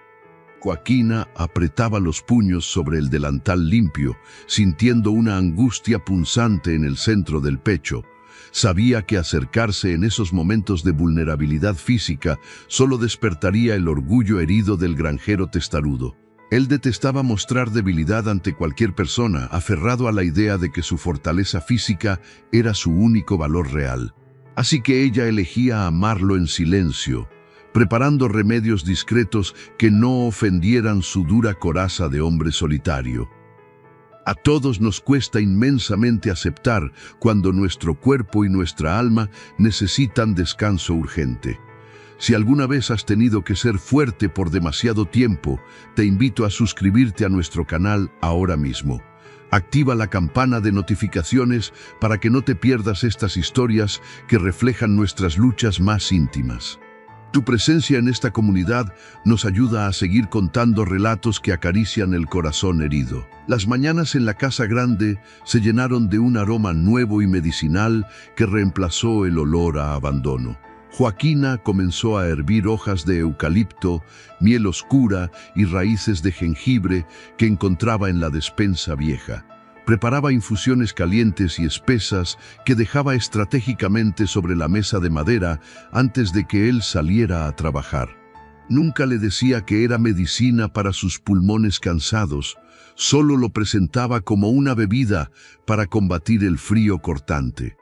Speaker 1: Joaquina apretaba los puños sobre el delantal limpio, sintiendo una angustia punzante en el centro del pecho. Sabía que acercarse en esos momentos de vulnerabilidad física solo despertaría el orgullo herido del granjero testarudo. Él detestaba mostrar debilidad ante cualquier persona, aferrado a la idea de que su fortaleza física era su único valor real. Así que ella elegía amarlo en silencio, preparando remedios discretos que no ofendieran su dura coraza de hombre solitario. A todos nos cuesta inmensamente aceptar cuando nuestro cuerpo y nuestra alma necesitan descanso urgente. Si alguna vez has tenido que ser fuerte por demasiado tiempo, te invito a suscribirte a nuestro canal ahora mismo. Activa la campana de notificaciones para que no te pierdas estas historias que reflejan nuestras luchas más íntimas. Tu presencia en esta comunidad nos ayuda a seguir contando relatos que acarician el corazón herido. Las mañanas en la casa grande se llenaron de un aroma nuevo y medicinal que reemplazó el olor a abandono. Joaquina comenzó a hervir hojas de eucalipto, miel oscura y raíces de jengibre que encontraba en la despensa vieja. Preparaba infusiones calientes y espesas que dejaba estratégicamente sobre la mesa de madera antes de que él saliera a trabajar. Nunca le decía que era medicina para sus pulmones cansados, solo lo presentaba como una bebida para combatir el frío cortante.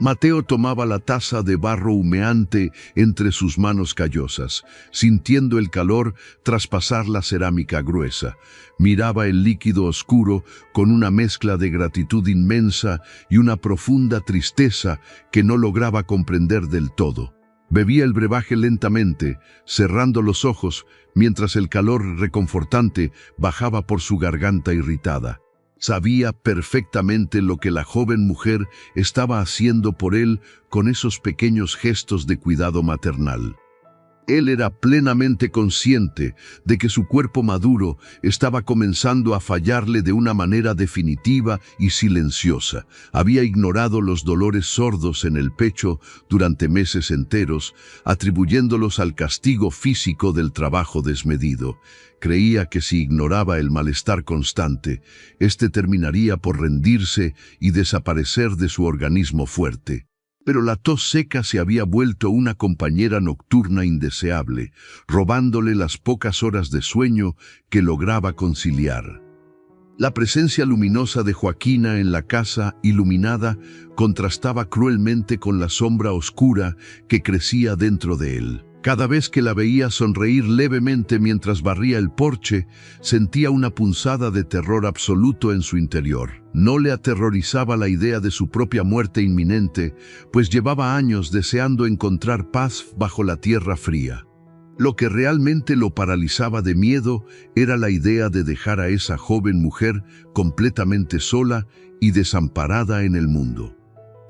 Speaker 1: Mateo tomaba la taza de barro humeante entre sus manos callosas, sintiendo el calor traspasar la cerámica gruesa. Miraba el líquido oscuro con una mezcla de gratitud inmensa y una profunda tristeza que no lograba comprender del todo. Bebía el brebaje lentamente, cerrando los ojos, mientras el calor reconfortante bajaba por su garganta irritada. Sabía perfectamente lo que la joven mujer estaba haciendo por él con esos pequeños gestos de cuidado maternal. Él era plenamente consciente de que su cuerpo maduro estaba comenzando a fallarle de una manera definitiva y silenciosa. Había ignorado los dolores sordos en el pecho durante meses enteros, atribuyéndolos al castigo físico del trabajo desmedido. Creía que si ignoraba el malestar constante, éste terminaría por rendirse y desaparecer de su organismo fuerte. Pero la tos seca se había vuelto una compañera nocturna indeseable, robándole las pocas horas de sueño que lograba conciliar. La presencia luminosa de Joaquina en la casa iluminada contrastaba cruelmente con la sombra oscura que crecía dentro de él. Cada vez que la veía sonreír levemente mientras barría el porche, sentía una punzada de terror absoluto en su interior. No le aterrorizaba la idea de su propia muerte inminente, pues llevaba años deseando encontrar paz bajo la tierra fría. Lo que realmente lo paralizaba de miedo era la idea de dejar a esa joven mujer completamente sola y desamparada en el mundo.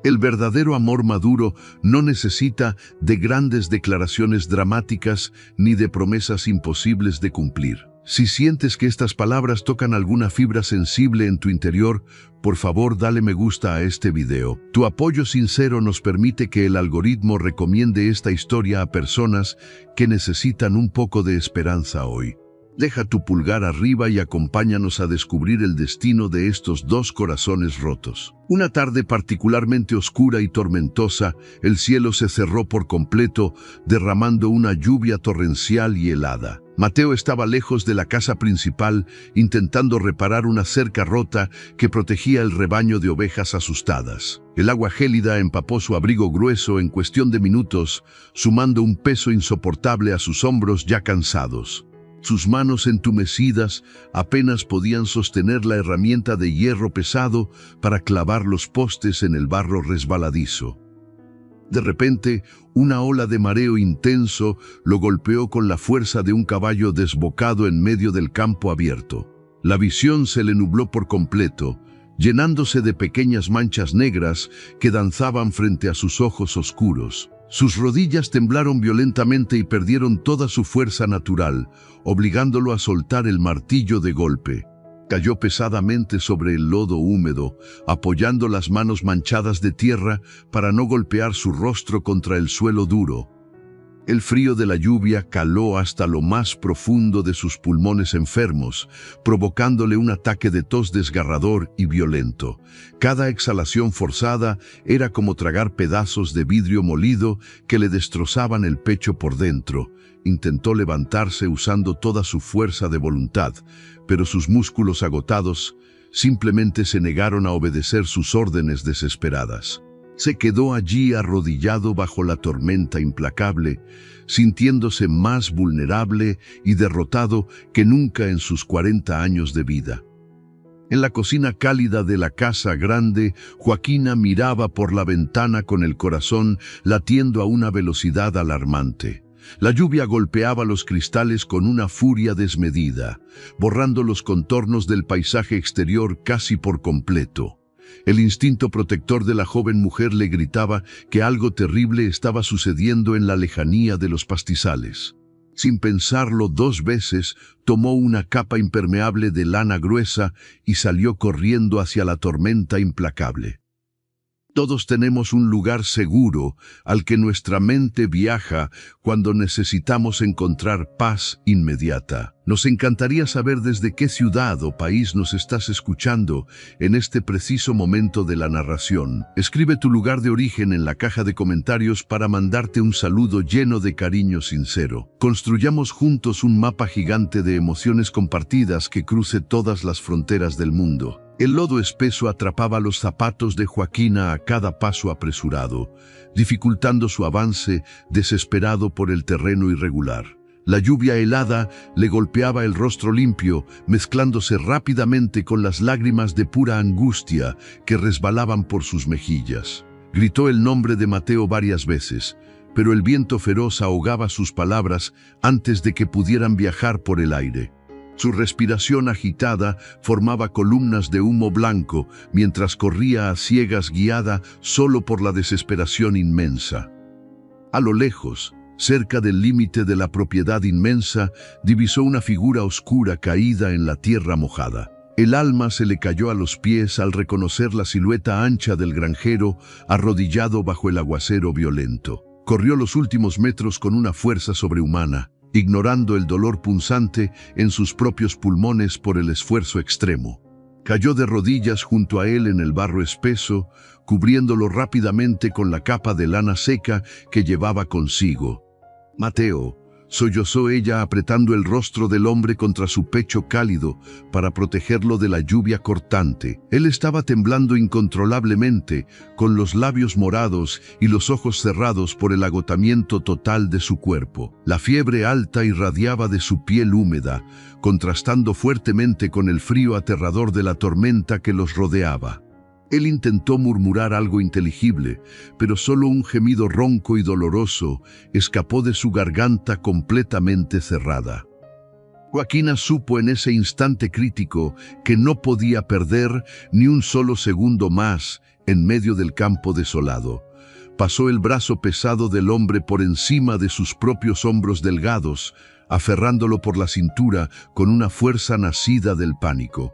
Speaker 1: El verdadero amor maduro no necesita de grandes declaraciones dramáticas ni de promesas imposibles de cumplir. Si sientes que estas palabras tocan alguna fibra sensible en tu interior, por favor dale me gusta a este video. Tu apoyo sincero nos permite que el algoritmo recomiende esta historia a personas que necesitan un poco de esperanza hoy. Deja tu pulgar arriba y acompáñanos a descubrir el destino de estos dos corazones rotos. Una tarde particularmente oscura y tormentosa, el cielo se cerró por completo, derramando una lluvia torrencial y helada. Mateo estaba lejos de la casa principal, intentando reparar una cerca rota que protegía el rebaño de ovejas asustadas. El agua gélida empapó su abrigo grueso en cuestión de minutos, sumando un peso insoportable a sus hombros ya cansados. Sus manos entumecidas apenas podían sostener la herramienta de hierro pesado para clavar los postes en el barro resbaladizo. De repente, una ola de mareo intenso lo golpeó con la fuerza de un caballo desbocado en medio del campo abierto. La visión se le nubló por completo, llenándose de pequeñas manchas negras que danzaban frente a sus ojos oscuros. Sus rodillas temblaron violentamente y perdieron toda su fuerza natural, obligándolo a soltar el martillo de golpe. Cayó pesadamente sobre el lodo húmedo, apoyando las manos manchadas de tierra para no golpear su rostro contra el suelo duro. El frío de la lluvia caló hasta lo más profundo de sus pulmones enfermos, provocándole un ataque de tos desgarrador y violento. Cada exhalación forzada era como tragar pedazos de vidrio molido que le destrozaban el pecho por dentro. Intentó levantarse usando toda su fuerza de voluntad, pero sus músculos agotados simplemente se negaron a obedecer sus órdenes desesperadas. Se quedó allí arrodillado bajo la tormenta implacable, sintiéndose más vulnerable y derrotado que nunca en sus 40 años de vida. En la cocina cálida de la casa grande, Joaquina miraba por la ventana con el corazón latiendo a una velocidad alarmante. La lluvia golpeaba los cristales con una furia desmedida, borrando los contornos del paisaje exterior casi por completo. El instinto protector de la joven mujer le gritaba que algo terrible estaba sucediendo en la lejanía de los pastizales. Sin pensarlo 2 veces, tomó una capa impermeable de lana gruesa y salió corriendo hacia la tormenta implacable. Todos tenemos un lugar seguro al que nuestra mente viaja cuando necesitamos encontrar paz inmediata. Nos encantaría saber desde qué ciudad o país nos estás escuchando en este preciso momento de la narración. Escribe tu lugar de origen en la caja de comentarios para mandarte un saludo lleno de cariño sincero. Construyamos juntos un mapa gigante de emociones compartidas que cruce todas las fronteras del mundo. El lodo espeso atrapaba los zapatos de Joaquina a cada paso apresurado, dificultando su avance desesperado por el terreno irregular. La lluvia helada le golpeaba el rostro limpio, mezclándose rápidamente con las lágrimas de pura angustia que resbalaban por sus mejillas. Gritó el nombre de Mateo varias veces, pero el viento feroz ahogaba sus palabras antes de que pudieran viajar por el aire. Su respiración agitada formaba columnas de humo blanco mientras corría a ciegas guiada solo por la desesperación inmensa. A lo lejos, cerca del límite de la propiedad inmensa, divisó una figura oscura caída en la tierra mojada. El alma se le cayó a los pies al reconocer la silueta ancha del granjero arrodillado bajo el aguacero violento. Corrió los últimos metros con una fuerza sobrehumana, ignorando el dolor punzante en sus propios pulmones por el esfuerzo extremo. Cayó de rodillas junto a él en el barro espeso, cubriéndolo rápidamente con la capa de lana seca que llevaba consigo. «Mateo», sollozó ella apretando el rostro del hombre contra su pecho cálido para protegerlo de la lluvia cortante. Él estaba temblando incontrolablemente, con los labios morados y los ojos cerrados por el agotamiento total de su cuerpo. La fiebre alta irradiaba de su piel húmeda, contrastando fuertemente con el frío aterrador de la tormenta que los rodeaba. Él intentó murmurar algo inteligible, pero solo un gemido ronco y doloroso escapó de su garganta completamente cerrada. Joaquina supo en ese instante crítico que no podía perder ni un solo segundo más en medio del campo desolado. Pasó el brazo pesado del hombre por encima de sus propios hombros delgados, aferrándolo por la cintura con una fuerza nacida del pánico.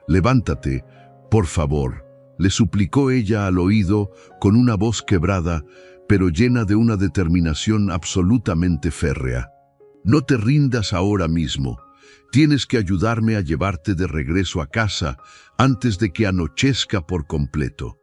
Speaker 1: «Levántate, por favor», le suplicó ella al oído con una voz quebrada, pero llena de una determinación absolutamente férrea. «No te rindas ahora mismo. Tienes que ayudarme a llevarte de regreso a casa antes de que anochezca por completo».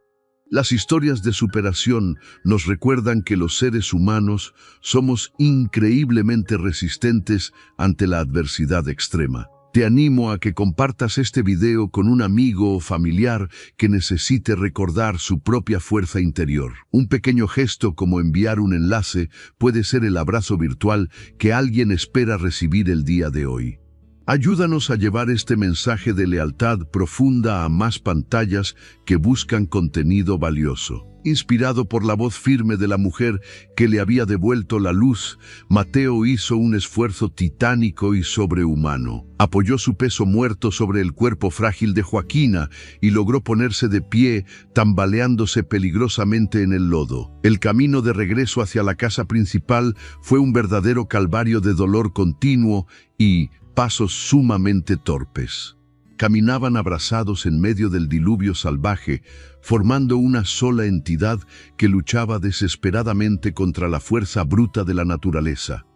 Speaker 1: Las historias de superación nos recuerdan que los seres humanos somos increíblemente resistentes ante la adversidad extrema. Te animo a que compartas este video con un amigo o familiar que necesite recordar su propia fuerza interior. Un pequeño gesto como enviar un enlace puede ser el abrazo virtual que alguien espera recibir el día de hoy. Ayúdanos a llevar este mensaje de lealtad profunda a más pantallas que buscan contenido valioso. Inspirado por la voz firme de la mujer que le había devuelto la luz, Mateo hizo un esfuerzo titánico y sobrehumano. Apoyó su peso muerto sobre el cuerpo frágil de Joaquina y logró ponerse de pie, tambaleándose peligrosamente en el lodo. El camino de regreso hacia la casa principal fue un verdadero calvario de dolor continuo y pasos sumamente torpes. Caminaban abrazados en medio del diluvio salvaje, formando una sola entidad que luchaba desesperadamente contra la fuerza bruta de la naturaleza.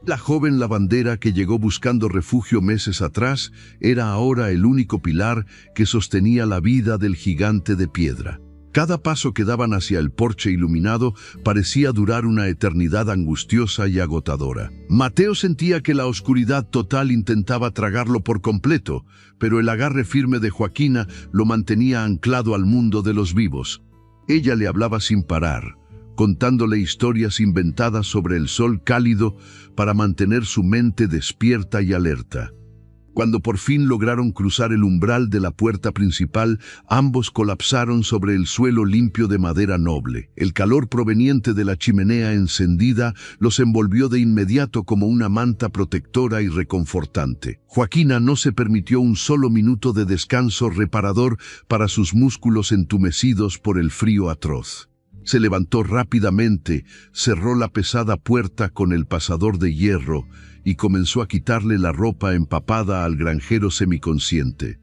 Speaker 1: La joven lavandera que llegó buscando refugio meses atrás era ahora el único pilar que sostenía la vida del gigante de piedra. Cada paso que daban hacia el porche iluminado parecía durar una eternidad angustiosa y agotadora. Mateo sentía que la oscuridad total intentaba tragarlo por completo, pero el agarre firme de Joaquina lo mantenía anclado al mundo de los vivos. Ella le hablaba sin parar, contándole historias inventadas sobre el sol cálido para mantener su mente despierta y alerta. Cuando por fin lograron cruzar el umbral de la puerta principal, ambos colapsaron sobre el suelo limpio de madera noble. El calor proveniente de la chimenea encendida los envolvió de inmediato como una manta protectora y reconfortante. Joaquina no se permitió un solo minuto de descanso reparador para sus músculos entumecidos por el frío atroz. Se levantó rápidamente, cerró la pesada puerta con el pasador de hierro y comenzó a quitarle la ropa empapada al granjero semiconsciente.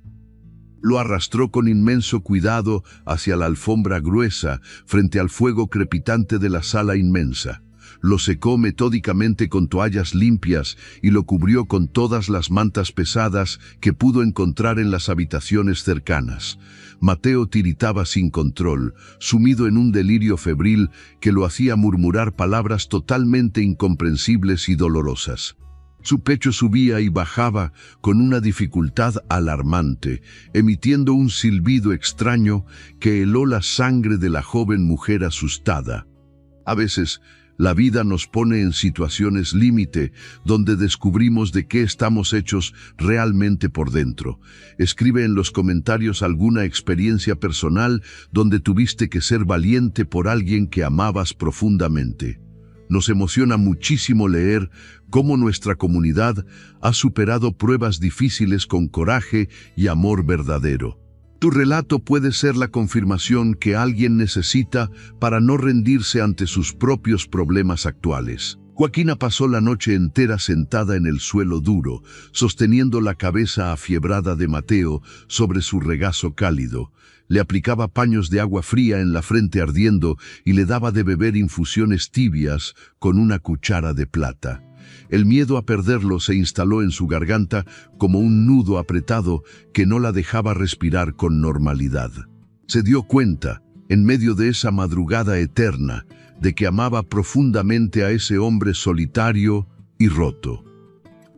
Speaker 1: Lo arrastró con inmenso cuidado hacia la alfombra gruesa frente al fuego crepitante de la sala inmensa. Lo secó metódicamente con toallas limpias y lo cubrió con todas las mantas pesadas que pudo encontrar en las habitaciones cercanas. Mateo tiritaba sin control, sumido en un delirio febril que lo hacía murmurar palabras totalmente incomprensibles y dolorosas. Su pecho subía y bajaba con una dificultad alarmante, emitiendo un silbido extraño que heló la sangre de la joven mujer asustada. A veces, la vida nos pone en situaciones límite donde descubrimos de qué estamos hechos realmente por dentro. Escribe en los comentarios alguna experiencia personal donde tuviste que ser valiente por alguien que amabas profundamente. Nos emociona muchísimo leer cómo nuestra comunidad ha superado pruebas difíciles con coraje y amor verdadero. Tu relato puede ser la confirmación que alguien necesita para no rendirse ante sus propios problemas actuales. Joaquina pasó la noche entera sentada en el suelo duro, sosteniendo la cabeza afiebrada de Mateo sobre su regazo cálido. Le aplicaba paños de agua fría en la frente ardiendo y le daba de beber infusiones tibias con una cuchara de plata. El miedo a perderlo se instaló en su garganta como un nudo apretado que no la dejaba respirar con normalidad. Se dio cuenta, en medio de esa madrugada eterna, de que amaba profundamente a ese hombre solitario y roto.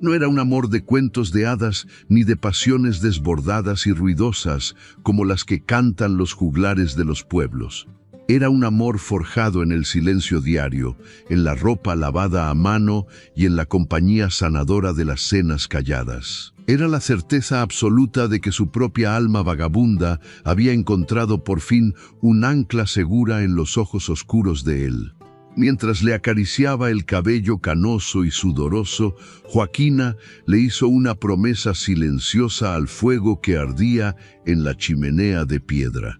Speaker 1: No era un amor de cuentos de hadas ni de pasiones desbordadas y ruidosas como las que cantan los juglares de los pueblos. Era un amor forjado en el silencio diario, en la ropa lavada a mano y en la compañía sanadora de las cenas calladas. Era la certeza absoluta de que su propia alma vagabunda había encontrado por fin un ancla segura en los ojos oscuros de él. Mientras le acariciaba el cabello canoso y sudoroso, Joaquina le hizo una promesa silenciosa al fuego que ardía en la chimenea de piedra.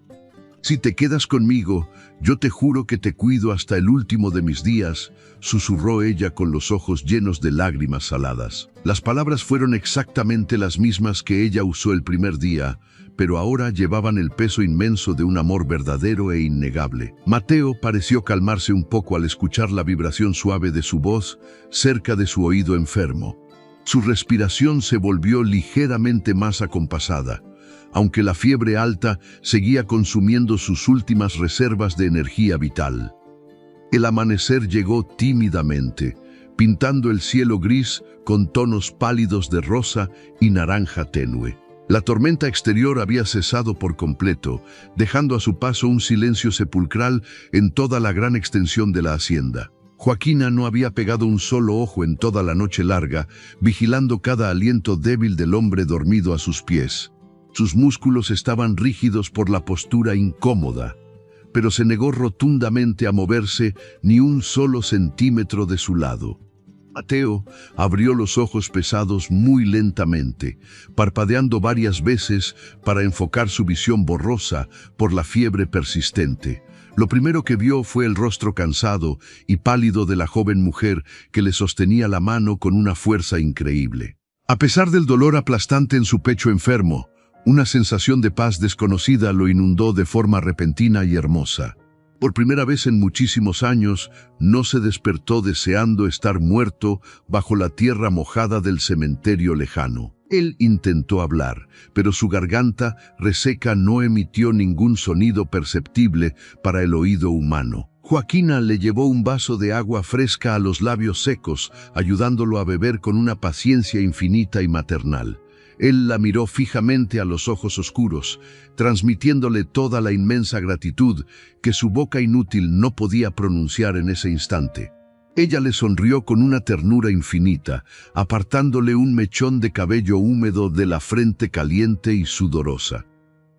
Speaker 1: «Si te quedas conmigo, yo te juro que te cuido hasta el último de mis días», susurró ella con los ojos llenos de lágrimas saladas. Las palabras fueron exactamente las mismas que ella usó el primer día, pero ahora llevaban el peso inmenso de un amor verdadero e innegable. Mateo pareció calmarse un poco al escuchar la vibración suave de su voz cerca de su oído enfermo. Su respiración se volvió ligeramente más acompasada. aunque la fiebre alta seguía consumiendo sus últimas reservas de energía vital. El amanecer llegó tímidamente, pintando el cielo gris con tonos pálidos de rosa y naranja tenue. La tormenta exterior había cesado por completo, dejando a su paso un silencio sepulcral en toda la gran extensión de la hacienda. Joaquina no había pegado un solo ojo en toda la noche larga, vigilando cada aliento débil del hombre dormido a sus pies. Sus músculos estaban rígidos por la postura incómoda, pero se negó rotundamente a moverse ni un solo centímetro de su lado. Mateo abrió los ojos pesados muy lentamente, parpadeando varias veces para enfocar su visión borrosa por la fiebre persistente. Lo primero que vio fue el rostro cansado y pálido de la joven mujer que le sostenía la mano con una fuerza increíble. A pesar del dolor aplastante en su pecho enfermo, una sensación de paz desconocida lo inundó de forma repentina y hermosa. Por primera vez en muchísimos años, no se despertó deseando estar muerto bajo la tierra mojada del cementerio lejano. Él intentó hablar, pero su garganta reseca no emitió ningún sonido perceptible para el oído humano. Joaquina le llevó un vaso de agua fresca a los labios secos, ayudándolo a beber con una paciencia infinita y maternal. Él la miró fijamente a los ojos oscuros, transmitiéndole toda la inmensa gratitud que su boca inútil no podía pronunciar en ese instante. Ella le sonrió con una ternura infinita, apartándole un mechón de cabello húmedo de la frente caliente y sudorosa.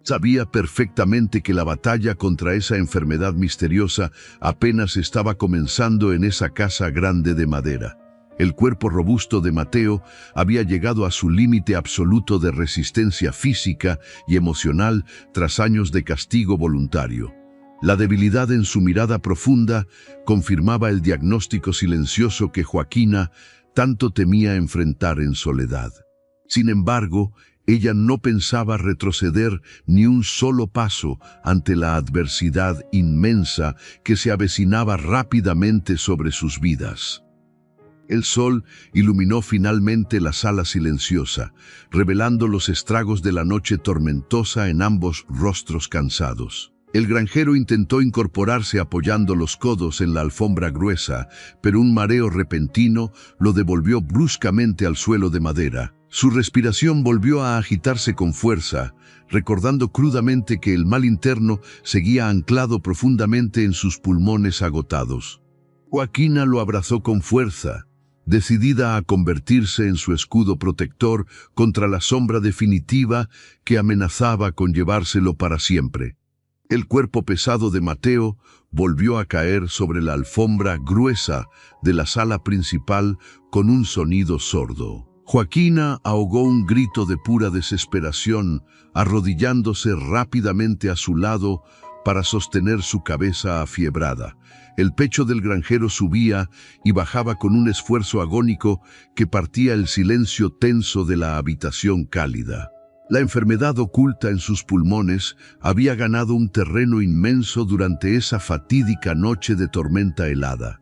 Speaker 1: Sabía perfectamente que la batalla contra esa enfermedad misteriosa apenas estaba comenzando en esa casa grande de madera. El cuerpo robusto de Mateo había llegado a su límite absoluto de resistencia física y emocional tras años de castigo voluntario. La debilidad en su mirada profunda confirmaba el diagnóstico silencioso que Joaquina tanto temía enfrentar en soledad. Sin embargo, ella no pensaba retroceder ni un solo paso ante la adversidad inmensa que se avecinaba rápidamente sobre sus vidas. El sol iluminó finalmente la sala silenciosa, revelando los estragos de la noche tormentosa en ambos rostros cansados. El granjero intentó incorporarse apoyando los codos en la alfombra gruesa, pero un mareo repentino lo devolvió bruscamente al suelo de madera. Su respiración volvió a agitarse con fuerza, recordando crudamente que el mal interno seguía anclado profundamente en sus pulmones agotados. Joaquina lo abrazó con fuerza, decidida a convertirse en su escudo protector contra la sombra definitiva que amenazaba con llevárselo para siempre. El cuerpo pesado de Mateo volvió a caer sobre la alfombra gruesa de la sala principal con un sonido sordo. Joaquina ahogó un grito de pura desesperación, arrodillándose rápidamente a su lado para sostener su cabeza afiebrada. El pecho del granjero subía y bajaba con un esfuerzo agónico que partía el silencio tenso de la habitación cálida. La enfermedad oculta en sus pulmones había ganado un terreno inmenso durante esa fatídica noche de tormenta helada.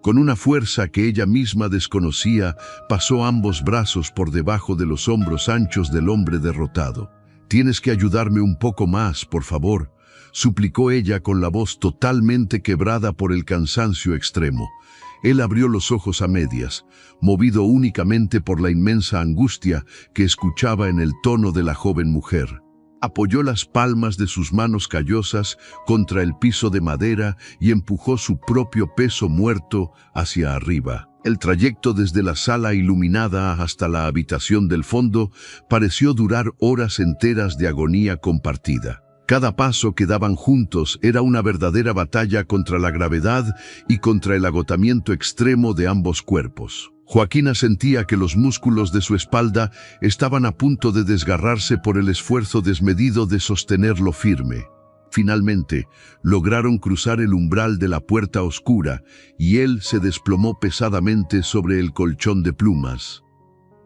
Speaker 1: Con una fuerza que ella misma desconocía, pasó ambos brazos por debajo de los hombros anchos del hombre derrotado. «Tienes que ayudarme un poco más, por favor», suplicó ella con la voz totalmente quebrada por el cansancio extremo. Él abrió los ojos a medias, movido únicamente por la inmensa angustia que escuchaba en el tono de la joven mujer. Apoyó las palmas de sus manos callosas contra el piso de madera y empujó su propio peso muerto hacia arriba. El trayecto desde la sala iluminada hasta la habitación del fondo pareció durar horas enteras de agonía compartida. Cada paso que daban juntos era una verdadera batalla contra la gravedad y contra el agotamiento extremo de ambos cuerpos. Joaquina sentía que los músculos de su espalda estaban a punto de desgarrarse por el esfuerzo desmedido de sostenerlo firme. Finalmente, lograron cruzar el umbral de la puerta oscura y él se desplomó pesadamente sobre el colchón de plumas.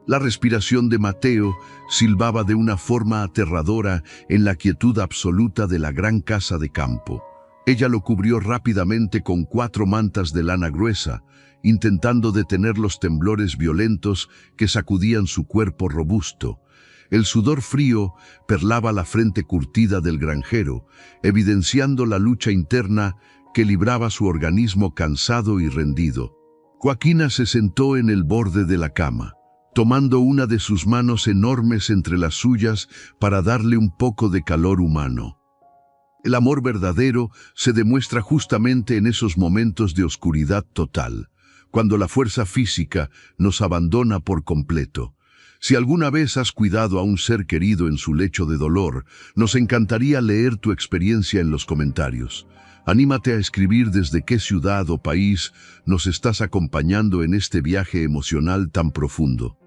Speaker 1: La respiración de Mateo silbaba de una forma aterradora en la quietud absoluta de la gran casa de campo. Ella lo cubrió rápidamente con 4 mantas de lana gruesa, intentando detener los temblores violentos que sacudían su cuerpo robusto. El sudor frío perlaba la frente curtida del granjero, evidenciando la lucha interna que libraba su organismo cansado y rendido. Joaquina se sentó en el borde de la cama, tomando una de sus manos enormes entre las suyas para darle un poco de calor humano. El amor verdadero se demuestra justamente en esos momentos de oscuridad total, cuando la fuerza física nos abandona por completo. Si alguna vez has cuidado a un ser querido en su lecho de dolor, nos encantaría leer tu experiencia en los comentarios. Anímate a escribir desde qué ciudad o país nos estás acompañando en este viaje emocional tan profundo.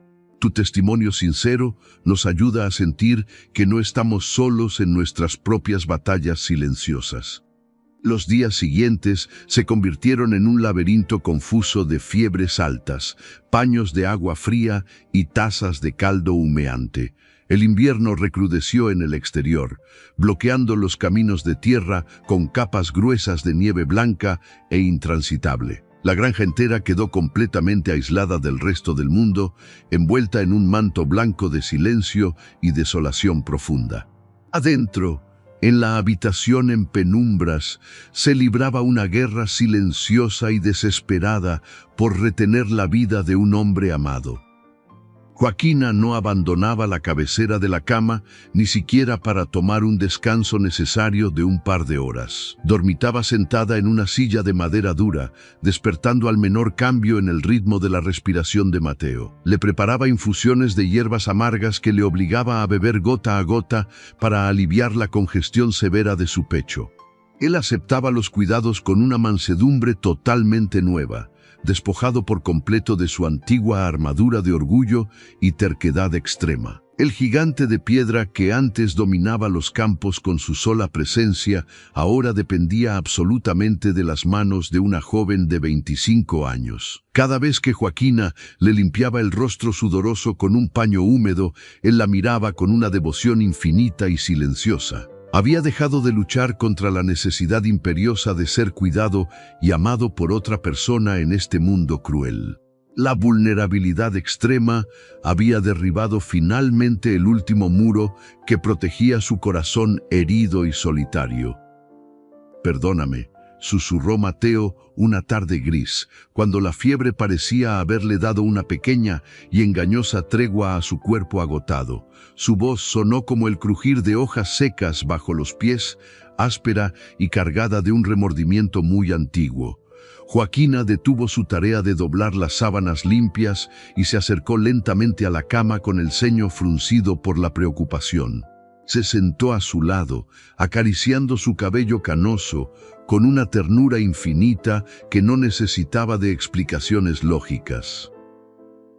Speaker 1: Tu testimonio sincero nos ayuda a sentir que no estamos solos en nuestras propias batallas silenciosas. Los días siguientes se convirtieron en un laberinto confuso de fiebres altas, paños de agua fría y tazas de caldo humeante. El invierno recrudeció en el exterior, bloqueando los caminos de tierra con capas gruesas de nieve blanca e intransitable. La granja entera quedó completamente aislada del resto del mundo, envuelta en un manto blanco de silencio y desolación profunda. Adentro, en la habitación en penumbras, se libraba una guerra silenciosa y desesperada por retener la vida de un hombre amado. Joaquina no abandonaba la cabecera de la cama ni siquiera para tomar un descanso necesario de un par de horas. Dormitaba sentada en una silla de madera dura, despertando al menor cambio en el ritmo de la respiración de Mateo. Le preparaba infusiones de hierbas amargas que le obligaba a beber gota a gota para aliviar la congestión severa de su pecho. Él aceptaba los cuidados con una mansedumbre totalmente nueva, despojado por completo de su antigua armadura de orgullo y terquedad extrema. El gigante de piedra que antes dominaba los campos con su sola presencia, ahora dependía absolutamente de las manos de una joven de 25 años. Cada vez que Joaquina le limpiaba el rostro sudoroso con un paño húmedo, él la miraba con una devoción infinita y silenciosa. Había dejado de luchar contra la necesidad imperiosa de ser cuidado y amado por otra persona en este mundo cruel. La vulnerabilidad extrema había derribado finalmente el último muro que protegía su corazón herido y solitario. «Perdóname», susurró Mateo una tarde gris, cuando la fiebre parecía haberle dado una pequeña y engañosa tregua a su cuerpo agotado. Su voz sonó como el crujir de hojas secas bajo los pies, áspera y cargada de un remordimiento muy antiguo. Joaquina detuvo su tarea de doblar las sábanas limpias y se acercó lentamente a la cama con el ceño fruncido por la preocupación. Se sentó a su lado, acariciando su cabello canoso, con una ternura infinita que no necesitaba de explicaciones lógicas.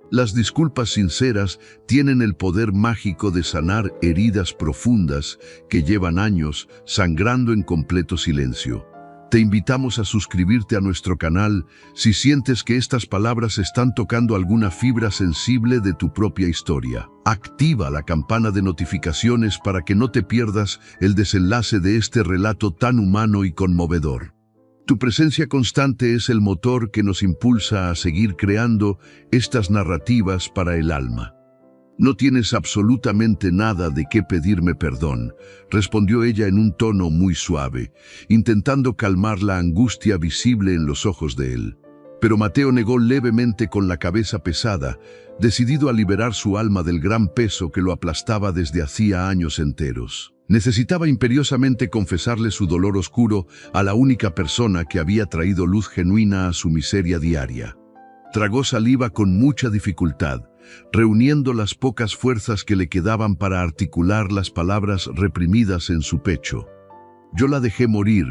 Speaker 1: Las disculpas sinceras tienen el poder mágico de sanar heridas profundas que llevan años sangrando en completo silencio. Te invitamos a suscribirte a nuestro canal si sientes que estas palabras están tocando alguna fibra sensible de tu propia historia. Activa la campana de notificaciones para que no te pierdas el desenlace de este relato tan humano y conmovedor. Tu presencia constante es el motor que nos impulsa a seguir creando estas narrativas para el alma. «No tienes absolutamente nada de qué pedirme perdón», respondió ella en un tono muy suave, intentando calmar la angustia visible en los ojos de él. Pero Mateo negó levemente con la cabeza pesada, decidido a liberar su alma del gran peso que lo aplastaba desde hacía años enteros. Necesitaba imperiosamente confesarle su dolor oscuro a la única persona que había traído luz genuina a su miseria diaria. Tragó saliva con mucha dificultad, reuniendo las pocas fuerzas que le quedaban para articular las palabras reprimidas en su pecho. «Yo la dejé morir»,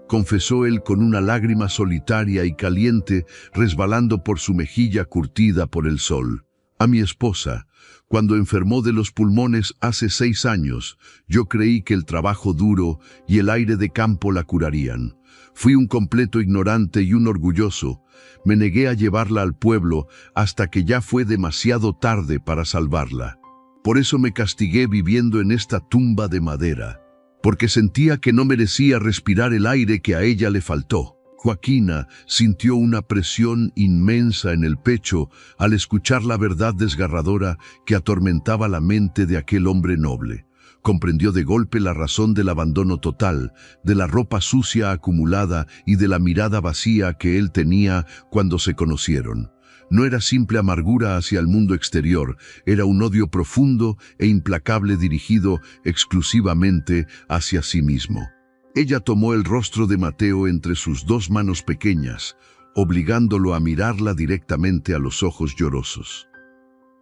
Speaker 1: confesó él con una lágrima solitaria y caliente resbalando por su mejilla curtida por el sol. «A mi esposa, cuando enfermó de los pulmones hace 6 años, yo creí que el trabajo duro y el aire de campo la curarían. Fui un completo ignorante y un orgulloso. Me negué a llevarla al pueblo hasta que ya fue demasiado tarde para salvarla. Por eso me castigué viviendo en esta tumba de madera, porque sentía que no merecía respirar el aire que a ella le faltó». Joaquina sintió una presión inmensa en el pecho al escuchar la verdad desgarradora que atormentaba la mente de aquel hombre noble. Comprendió de golpe la razón del abandono total, de la ropa sucia acumulada y de la mirada vacía que él tenía cuando se conocieron. No era simple amargura hacia el mundo exterior, era un odio profundo e implacable dirigido exclusivamente hacia sí mismo. Ella tomó el rostro de Mateo entre sus dos manos pequeñas, obligándolo a mirarla directamente a los ojos llorosos.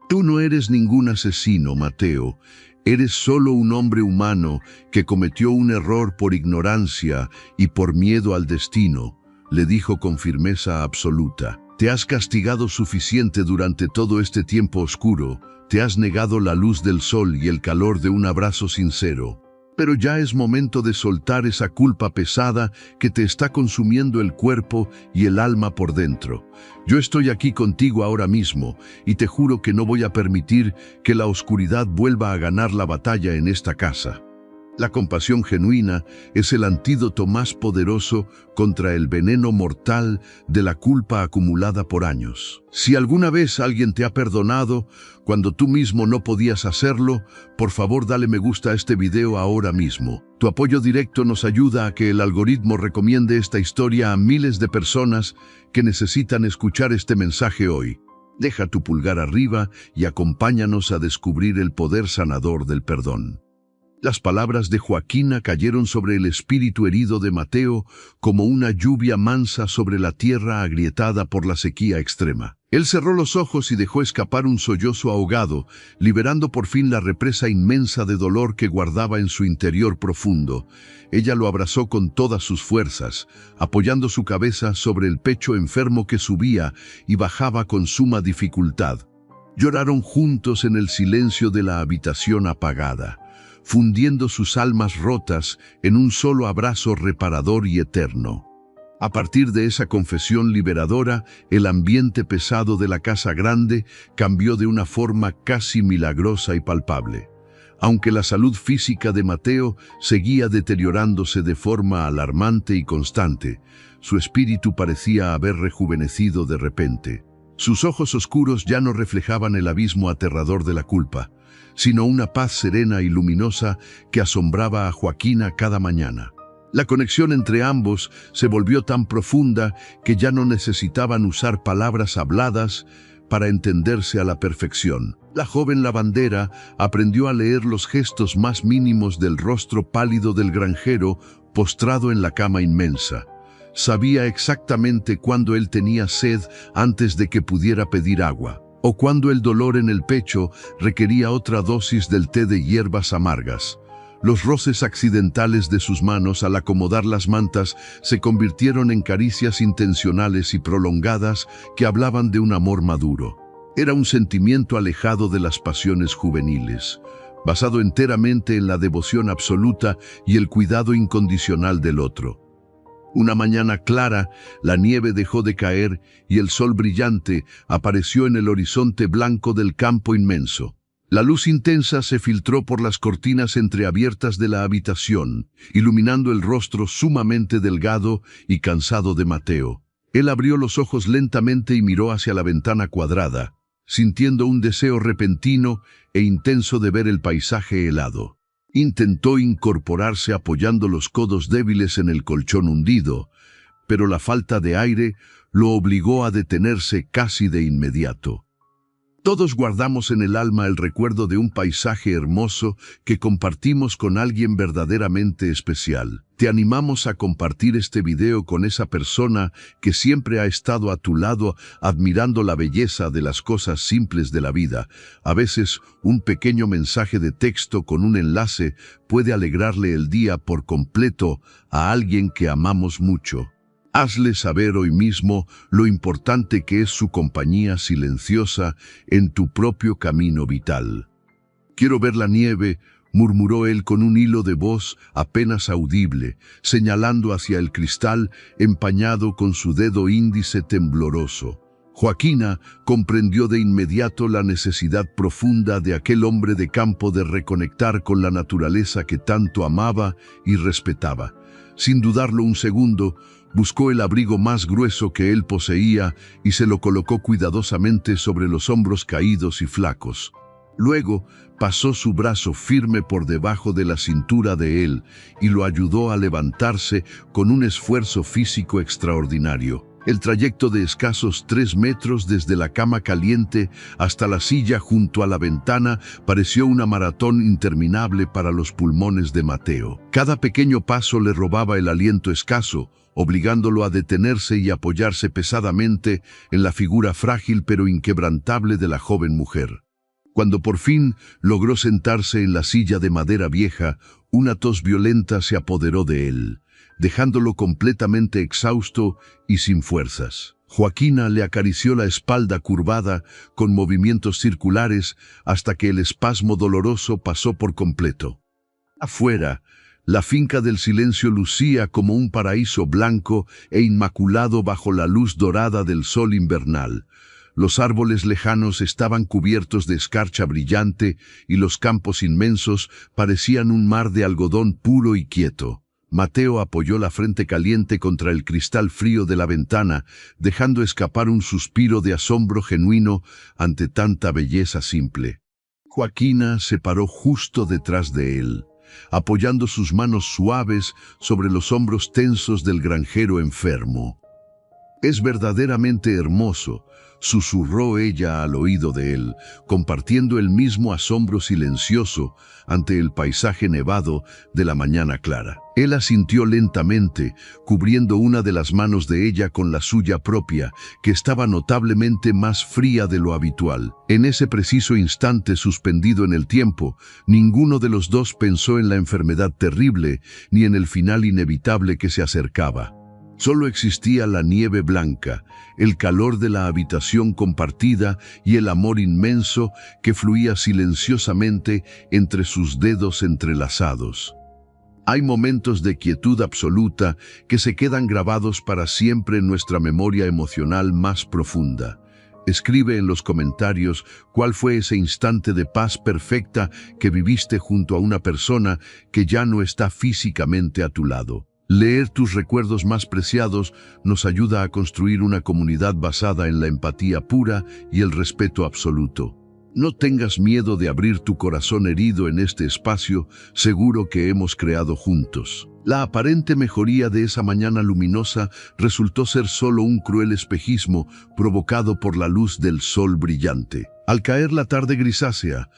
Speaker 1: «Tú no eres ningún asesino, Mateo. Eres solo un hombre humano que cometió un error por ignorancia y por miedo al destino», le dijo con firmeza absoluta. «Te has castigado suficiente durante todo este tiempo oscuro, te has negado la luz del sol y el calor de un abrazo sincero. Pero ya es momento de soltar esa culpa pesada que te está consumiendo el cuerpo y el alma por dentro. Yo estoy aquí contigo ahora mismo y te juro que no voy a permitir que la oscuridad vuelva a ganar la batalla en esta casa». La compasión genuina es el antídoto más poderoso contra el veneno mortal de la culpa acumulada por años. Si alguna vez alguien te ha perdonado cuando tú mismo no podías hacerlo, por favor dale me gusta a este video ahora mismo. Tu apoyo directo nos ayuda a que el algoritmo recomiende esta historia a miles de personas que necesitan escuchar este mensaje hoy. Deja tu pulgar arriba y acompáñanos a descubrir el poder sanador del perdón. Las palabras de Joaquina cayeron sobre el espíritu herido de Mateo como una lluvia mansa sobre la tierra agrietada por la sequía extrema. Él cerró los ojos y dejó escapar un sollozo ahogado, liberando por fin la represa inmensa de dolor que guardaba en su interior profundo. Ella lo abrazó con todas sus fuerzas, apoyando su cabeza sobre el pecho enfermo que subía y bajaba con suma dificultad. Lloraron juntos en el silencio de la habitación apagada, fundiendo sus almas rotas en un solo abrazo reparador y eterno. A partir de esa confesión liberadora, el ambiente pesado de la casa grande cambió de una forma casi milagrosa y palpable. Aunque la salud física de Mateo seguía deteriorándose de forma alarmante y constante, su espíritu parecía haber rejuvenecido de repente. Sus ojos oscuros ya no reflejaban el abismo aterrador de la culpa, sino una paz serena y luminosa que asombraba a Joaquina cada mañana. La conexión entre ambos se volvió tan profunda que ya no necesitaban usar palabras habladas para entenderse a la perfección. La joven lavandera aprendió a leer los gestos más mínimos del rostro pálido del granjero postrado en la cama inmensa. Sabía exactamente cuándo él tenía sed antes de que pudiera pedir agua, o cuando el dolor en el pecho requería otra dosis del té de hierbas amargas. Los roces accidentales de sus manos al acomodar las mantas se convirtieron en caricias intencionales y prolongadas que hablaban de un amor maduro. Era un sentimiento alejado de las pasiones juveniles, basado enteramente en la devoción absoluta y el cuidado incondicional del otro. Una mañana clara, la nieve dejó de caer y el sol brillante apareció en el horizonte blanco del campo inmenso. La luz intensa se filtró por las cortinas entreabiertas de la habitación, iluminando el rostro sumamente delgado y cansado de Mateo. Él abrió los ojos lentamente y miró hacia la ventana cuadrada, sintiendo un deseo repentino e intenso de ver el paisaje helado. Intentó incorporarse apoyando los codos débiles en el colchón hundido, pero la falta de aire lo obligó a detenerse casi de inmediato. Todos guardamos en el alma el recuerdo de un paisaje hermoso que compartimos con alguien verdaderamente especial. Te animamos a compartir este video con esa persona que siempre ha estado a tu lado admirando la belleza de las cosas simples de la vida. A veces, un pequeño mensaje de texto con un enlace puede alegrarle el día por completo a alguien que amamos mucho. Hazle saber hoy mismo lo importante que es su compañía silenciosa en tu propio camino vital. «Quiero ver la nieve», murmuró él con un hilo de voz apenas audible, señalando hacia el cristal empañado con su dedo índice tembloroso. Joaquina comprendió de inmediato la necesidad profunda de aquel hombre de campo de reconectar con la naturaleza que tanto amaba y respetaba. Sin dudarlo un segundo, Buscó el abrigo más grueso que él poseía y se lo colocó cuidadosamente sobre los hombros caídos y flacos. Luego pasó su brazo firme por debajo de la cintura de él y lo ayudó a levantarse con un esfuerzo físico extraordinario. El trayecto de escasos 3 metros desde la cama caliente hasta la silla junto a la ventana pareció una maratón interminable para los pulmones de Mateo. Cada pequeño paso le robaba el aliento escaso, obligándolo a detenerse y apoyarse pesadamente en la figura frágil pero inquebrantable de la joven mujer. Cuando por fin logró sentarse en la silla de madera vieja, una tos violenta se apoderó de él, dejándolo completamente exhausto y sin fuerzas. Joaquina le acarició la espalda curvada con movimientos circulares hasta que el espasmo doloroso pasó por completo. Afuera, la finca del silencio lucía como un paraíso blanco e inmaculado bajo la luz dorada del sol invernal. Los árboles lejanos estaban cubiertos de escarcha brillante y los campos inmensos parecían un mar de algodón puro y quieto. Mateo apoyó la frente caliente contra el cristal frío de la ventana, dejando escapar un suspiro de asombro genuino ante tanta belleza simple. Joaquina se paró justo detrás de él, apoyando sus manos suaves sobre los hombros tensos del granjero enfermo. «Es verdaderamente hermoso», susurró ella al oído de él, compartiendo el mismo asombro silencioso ante el paisaje nevado de la mañana clara. Él asintió lentamente, cubriendo una de las manos de ella con la suya propia, que estaba notablemente más fría de lo habitual. En ese preciso instante suspendido en el tiempo, ninguno de los dos pensó en la enfermedad terrible ni en el final inevitable que se acercaba. Solo existía la nieve blanca, el calor de la habitación compartida y el amor inmenso que fluía silenciosamente entre sus dedos entrelazados. Hay momentos de quietud absoluta que se quedan grabados para siempre en nuestra memoria emocional más profunda. Escribe en los comentarios cuál fue ese instante de paz perfecta que viviste junto a una persona que ya no está físicamente a tu lado. Leer tus recuerdos más preciados nos ayuda a construir una comunidad basada en la empatía pura y el respeto absoluto. No tengas miedo de abrir tu corazón herido en este espacio seguro que hemos creado juntos. La aparente mejoría de esa mañana luminosa resultó ser solo un cruel espejismo provocado por la luz del sol brillante. Al caer la tarde grisácea,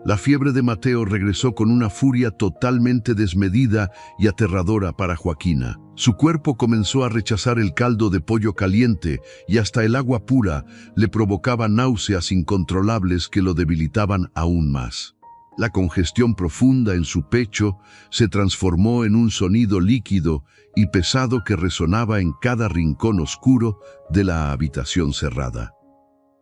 Speaker 1: la fiebre de Mateo regresó con una furia totalmente desmedida y aterradora para Joaquina. Su cuerpo comenzó a rechazar el caldo de pollo caliente y hasta el agua pura le provocaba náuseas incontrolables que lo debilitaban aún más. La congestión profunda en su pecho se transformó en un sonido líquido y pesado que resonaba en cada rincón oscuro de la habitación cerrada.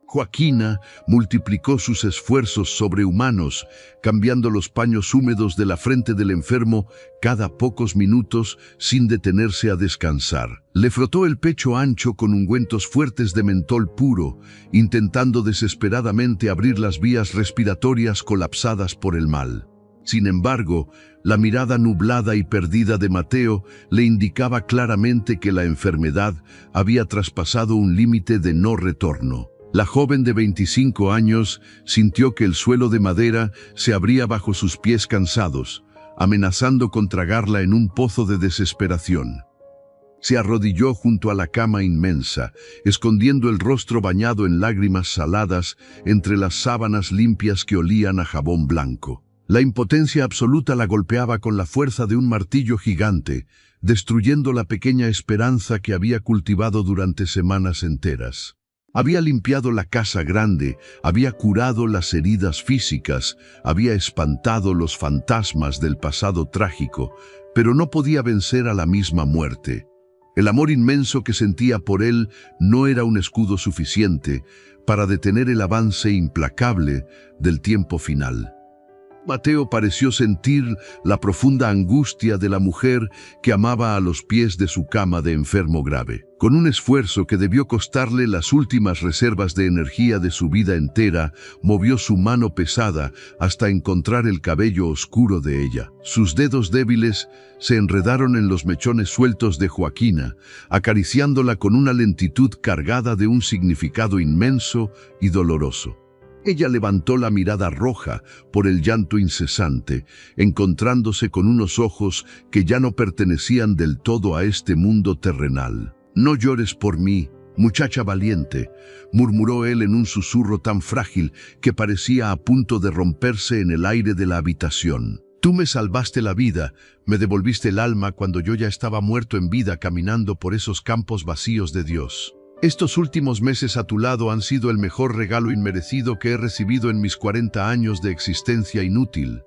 Speaker 1: Joaquina multiplicó sus esfuerzos sobrehumanos, cambiando los paños húmedos de la frente del enfermo cada pocos minutos sin detenerse a descansar. Le frotó el pecho ancho con ungüentos fuertes de mentol puro, intentando desesperadamente abrir las vías respiratorias colapsadas por el mal. Sin embargo, la mirada nublada y perdida de Mateo le indicaba claramente que la enfermedad había traspasado un límite de no retorno. La joven de 25 años sintió que el suelo de madera se abría bajo sus pies cansados, amenazando con tragarla en un pozo de desesperación. Se arrodilló junto a la cama inmensa, escondiendo el rostro bañado en lágrimas saladas entre las sábanas limpias que olían a jabón blanco. La impotencia absoluta la golpeaba con la fuerza de un martillo gigante, destruyendo la pequeña esperanza que había cultivado durante semanas enteras. Había limpiado la casa grande, había curado las heridas físicas, había espantado los fantasmas del pasado trágico, pero no podía vencer a la misma muerte. El amor inmenso que sentía por él no era un escudo suficiente para detener el avance implacable del tiempo final. Mateo pareció sentir la profunda angustia de la mujer que amaba a los pies de su cama de enfermo grave. Con un esfuerzo que debió costarle las últimas reservas de energía de su vida entera, movió su mano pesada hasta encontrar el cabello oscuro de ella. Sus dedos débiles se enredaron en los mechones sueltos de Joaquina, acariciándola con una lentitud cargada de un significado inmenso y doloroso. Ella levantó la mirada roja por el llanto incesante, encontrándose con unos ojos que ya no pertenecían del todo a este mundo terrenal. «No llores por mí, muchacha valiente», murmuró él en un susurro tan frágil que parecía a punto de romperse en el aire de la habitación. «Tú me salvaste la vida, me devolviste el alma cuando yo ya estaba muerto en vida caminando por esos campos vacíos de Dios. Estos últimos meses a tu lado han sido el mejor regalo inmerecido que he recibido en mis 40 años de existencia inútil».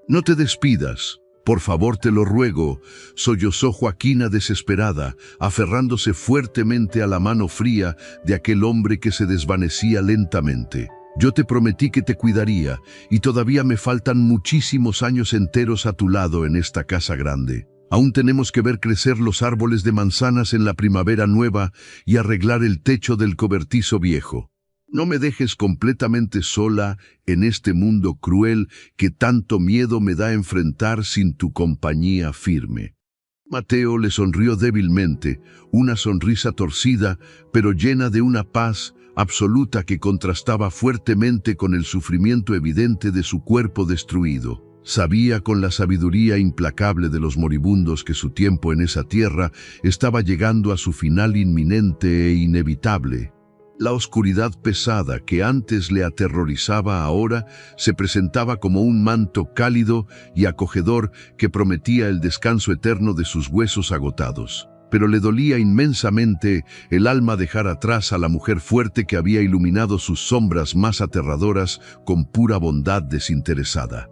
Speaker 1: «No te despidas, por favor te lo ruego», sollozó Joaquina desesperada, aferrándose fuertemente a la mano fría de aquel hombre que se desvanecía lentamente. «Yo te prometí que te cuidaría, y todavía me faltan muchísimos años enteros a tu lado en esta casa grande. Aún tenemos que ver crecer los árboles de manzanas en la primavera nueva y arreglar el techo del cobertizo viejo. No me dejes completamente sola en este mundo cruel que tanto miedo me da enfrentar sin tu compañía firme». Mateo le sonrió débilmente, una sonrisa torcida, pero llena de una paz absoluta que contrastaba fuertemente con el sufrimiento evidente de su cuerpo destruido. Sabía con la sabiduría implacable de los moribundos que su tiempo en esa tierra estaba llegando a su final inminente e inevitable. La oscuridad pesada que antes le aterrorizaba ahora se presentaba como un manto cálido y acogedor que prometía el descanso eterno de sus huesos agotados. Pero le dolía inmensamente el alma dejar atrás a la mujer fuerte que había iluminado sus sombras más aterradoras con pura bondad desinteresada.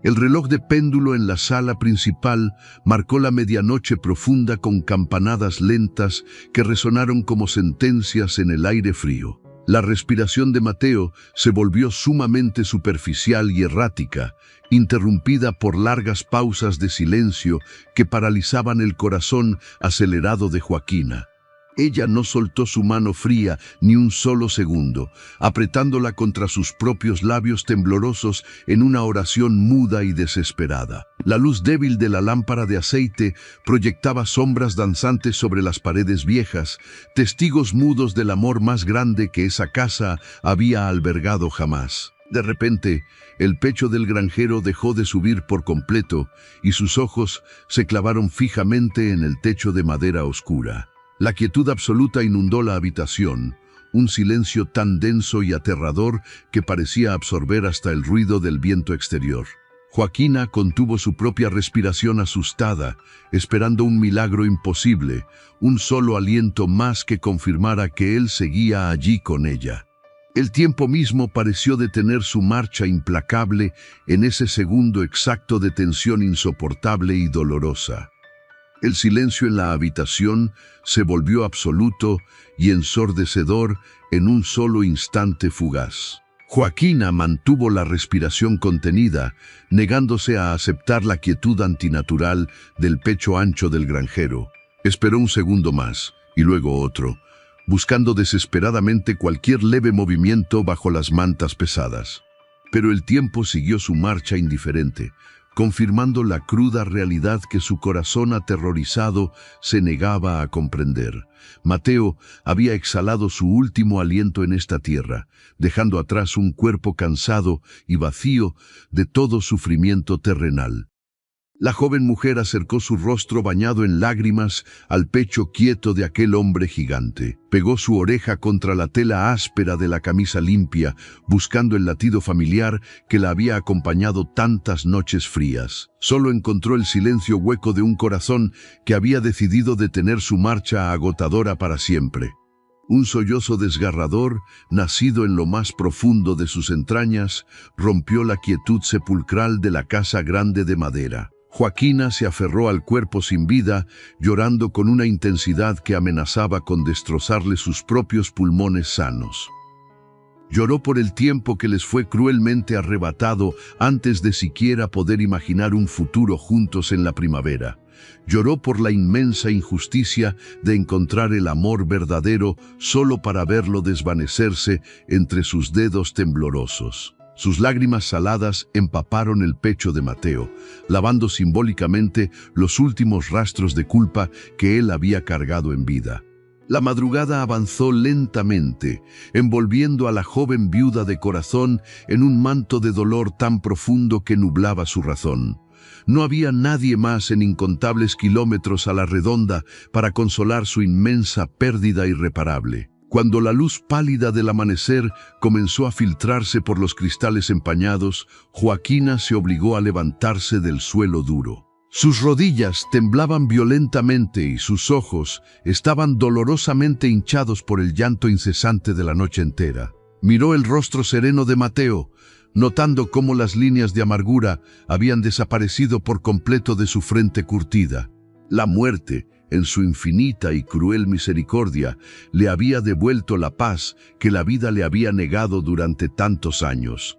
Speaker 1: El reloj de péndulo en la sala principal marcó la medianoche profunda con campanadas lentas que resonaron como sentencias en el aire frío. La respiración de Mateo se volvió sumamente superficial y errática, interrumpida por largas pausas de silencio que paralizaban el corazón acelerado de Joaquina. Ella no soltó su mano fría ni un solo segundo, apretándola contra sus propios labios temblorosos en una oración muda y desesperada. La luz débil de la lámpara de aceite proyectaba sombras danzantes sobre las paredes viejas, testigos mudos del amor más grande que esa casa había albergado jamás. De repente, el pecho del granjero dejó de subir por completo y sus ojos se clavaron fijamente en el techo de madera oscura. La quietud absoluta inundó la habitación, un silencio tan denso y aterrador que parecía absorber hasta el ruido del viento exterior. Joaquina contuvo su propia respiración asustada, esperando un milagro imposible, un solo aliento más que confirmara que él seguía allí con ella. El tiempo mismo pareció detener su marcha implacable en ese segundo exacto de tensión insoportable y dolorosa. El silencio en la habitación se volvió absoluto y ensordecedor en un solo instante fugaz. Joaquina mantuvo la respiración contenida, negándose a aceptar la quietud antinatural del pecho ancho del granjero. Esperó un segundo más, y luego otro, buscando desesperadamente cualquier leve movimiento bajo las mantas pesadas. Pero el tiempo siguió su marcha indiferente, confirmando la cruda realidad que su corazón aterrorizado se negaba a comprender. Mateo había exhalado su último aliento en esta tierra, dejando atrás un cuerpo cansado y vacío de todo sufrimiento terrenal. La joven mujer acercó su rostro bañado en lágrimas al pecho quieto de aquel hombre gigante. Pegó su oreja contra la tela áspera de la camisa limpia, buscando el latido familiar que la había acompañado tantas noches frías. Solo encontró el silencio hueco de un corazón que había decidido detener su marcha agotadora para siempre. Un sollozo desgarrador, nacido en lo más profundo de sus entrañas, rompió la quietud sepulcral de la casa grande de madera. Joaquina se aferró al cuerpo sin vida, llorando con una intensidad que amenazaba con destrozarle sus propios pulmones sanos. Lloró por el tiempo que les fue cruelmente arrebatado antes de siquiera poder imaginar un futuro juntos en la primavera. Lloró por la inmensa injusticia de encontrar el amor verdadero solo para verlo desvanecerse entre sus dedos temblorosos. Sus lágrimas saladas empaparon el pecho de Mateo, lavando simbólicamente los últimos rastros de culpa que él había cargado en vida. La madrugada avanzó lentamente, envolviendo a la joven viuda de corazón en un manto de dolor tan profundo que nublaba su razón. No había nadie más en incontables kilómetros a la redonda para consolar su inmensa pérdida irreparable. Cuando la luz pálida del amanecer comenzó a filtrarse por los cristales empañados, Joaquina se obligó a levantarse del suelo duro. Sus rodillas temblaban violentamente y sus ojos estaban dolorosamente hinchados por el llanto incesante de la noche entera. Miró el rostro sereno de Mateo, notando cómo las líneas de amargura habían desaparecido por completo de su frente curtida. La muerte, en su infinita y cruel misericordia, le había devuelto la paz que la vida le había negado durante tantos años.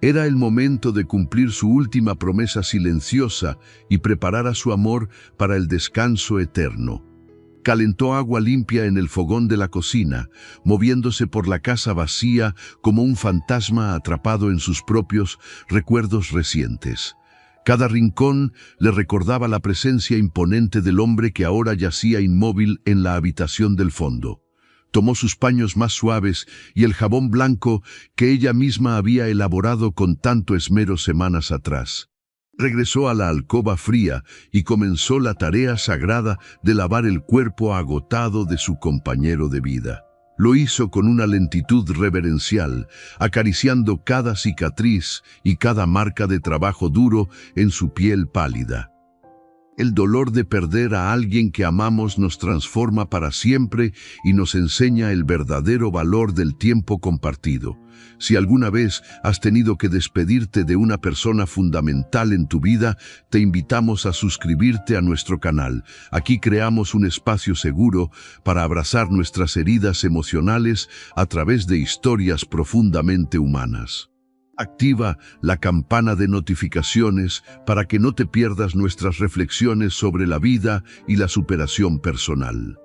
Speaker 1: Era el momento de cumplir su última promesa silenciosa y preparar a su amor para el descanso eterno. Calentó agua limpia en el fogón de la cocina, moviéndose por la casa vacía como un fantasma atrapado en sus propios recuerdos recientes. Cada rincón le recordaba la presencia imponente del hombre que ahora yacía inmóvil en la habitación del fondo. Tomó sus paños más suaves y el jabón blanco que ella misma había elaborado con tanto esmero semanas atrás. Regresó a la alcoba fría y comenzó la tarea sagrada de lavar el cuerpo agotado de su compañero de vida. Lo hizo con una lentitud reverencial, acariciando cada cicatriz y cada marca de trabajo duro en su piel pálida. El dolor de perder a alguien que amamos nos transforma para siempre y nos enseña el verdadero valor del tiempo compartido. Si alguna vez has tenido que despedirte de una persona fundamental en tu vida, te invitamos a suscribirte a nuestro canal. Aquí creamos un espacio seguro para abrazar nuestras heridas emocionales a través de historias profundamente humanas. Activa la campana de notificaciones para que no te pierdas nuestras reflexiones sobre la vida y la superación personal.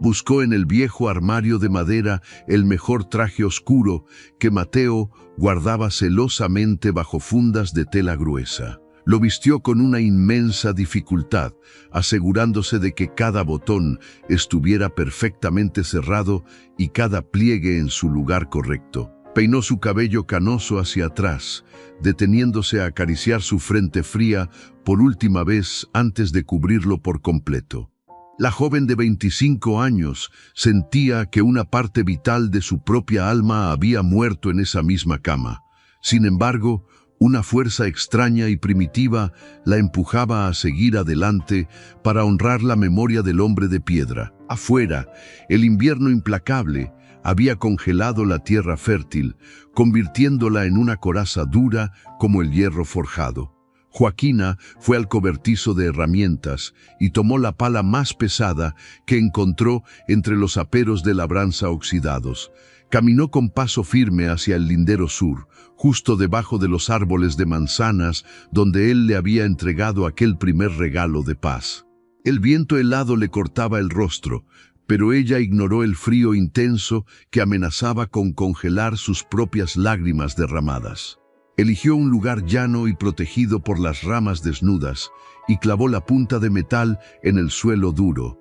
Speaker 1: Buscó en el viejo armario de madera el mejor traje oscuro que Mateo guardaba celosamente bajo fundas de tela gruesa. Lo vistió con una inmensa dificultad, asegurándose de que cada botón estuviera perfectamente cerrado y cada pliegue en su lugar correcto. Peinó su cabello canoso hacia atrás, deteniéndose a acariciar su frente fría por última vez antes de cubrirlo por completo. La joven de 25 años sentía que una parte vital de su propia alma había muerto en esa misma cama. Sin embargo, una fuerza extraña y primitiva la empujaba a seguir adelante para honrar la memoria del hombre de piedra. Afuera, el invierno implacable había congelado la tierra fértil, convirtiéndola en una coraza dura como el hierro forjado. Joaquina fue al cobertizo de herramientas y tomó la pala más pesada que encontró entre los aperos de labranza oxidados. Caminó con paso firme hacia el lindero sur, justo debajo de los árboles de manzanas donde él le había entregado aquel primer regalo de paz. El viento helado le cortaba el rostro, pero ella ignoró el frío intenso que amenazaba con congelar sus propias lágrimas derramadas. Eligió un lugar llano y protegido por las ramas desnudas y clavó la punta de metal en el suelo duro.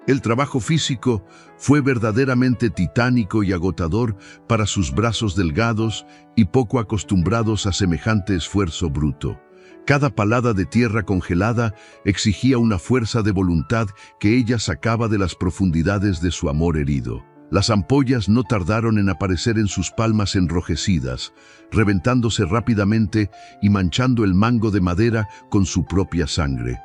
Speaker 1: El trabajo físico fue verdaderamente titánico y agotador para sus brazos delgados y poco acostumbrados a semejante esfuerzo bruto. Cada palada de tierra congelada exigía una fuerza de voluntad que ella sacaba de las profundidades de su amor herido. Las ampollas no tardaron en aparecer en sus palmas enrojecidas, reventándose rápidamente y manchando el mango de madera con su propia sangre.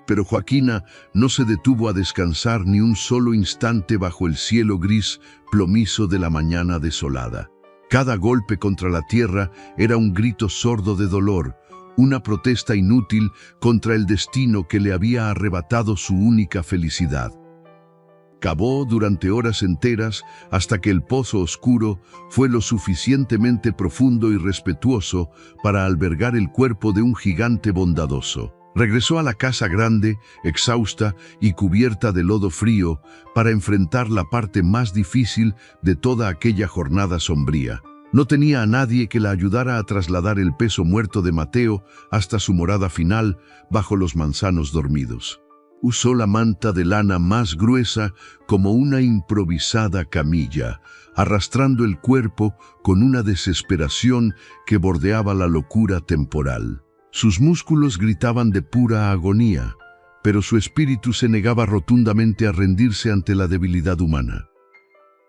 Speaker 1: Pero Joaquina no se detuvo a descansar ni un solo instante bajo el cielo gris plomizo de la mañana desolada. Cada golpe contra la tierra era un grito sordo de dolor, una protesta inútil contra el destino que le había arrebatado su única felicidad. Cavó durante horas enteras hasta que el pozo oscuro fue lo suficientemente profundo y respetuoso para albergar el cuerpo de un gigante bondadoso. Regresó a la casa grande, exhausta y cubierta de lodo frío, para enfrentar la parte más difícil de toda aquella jornada sombría. No tenía a nadie que la ayudara a trasladar el peso muerto de Mateo hasta su morada final bajo los manzanos dormidos. Usó la manta de lana más gruesa como una improvisada camilla, arrastrando el cuerpo con una desesperación que bordeaba la locura temporal. Sus músculos gritaban de pura agonía, pero su espíritu se negaba rotundamente a rendirse ante la debilidad humana.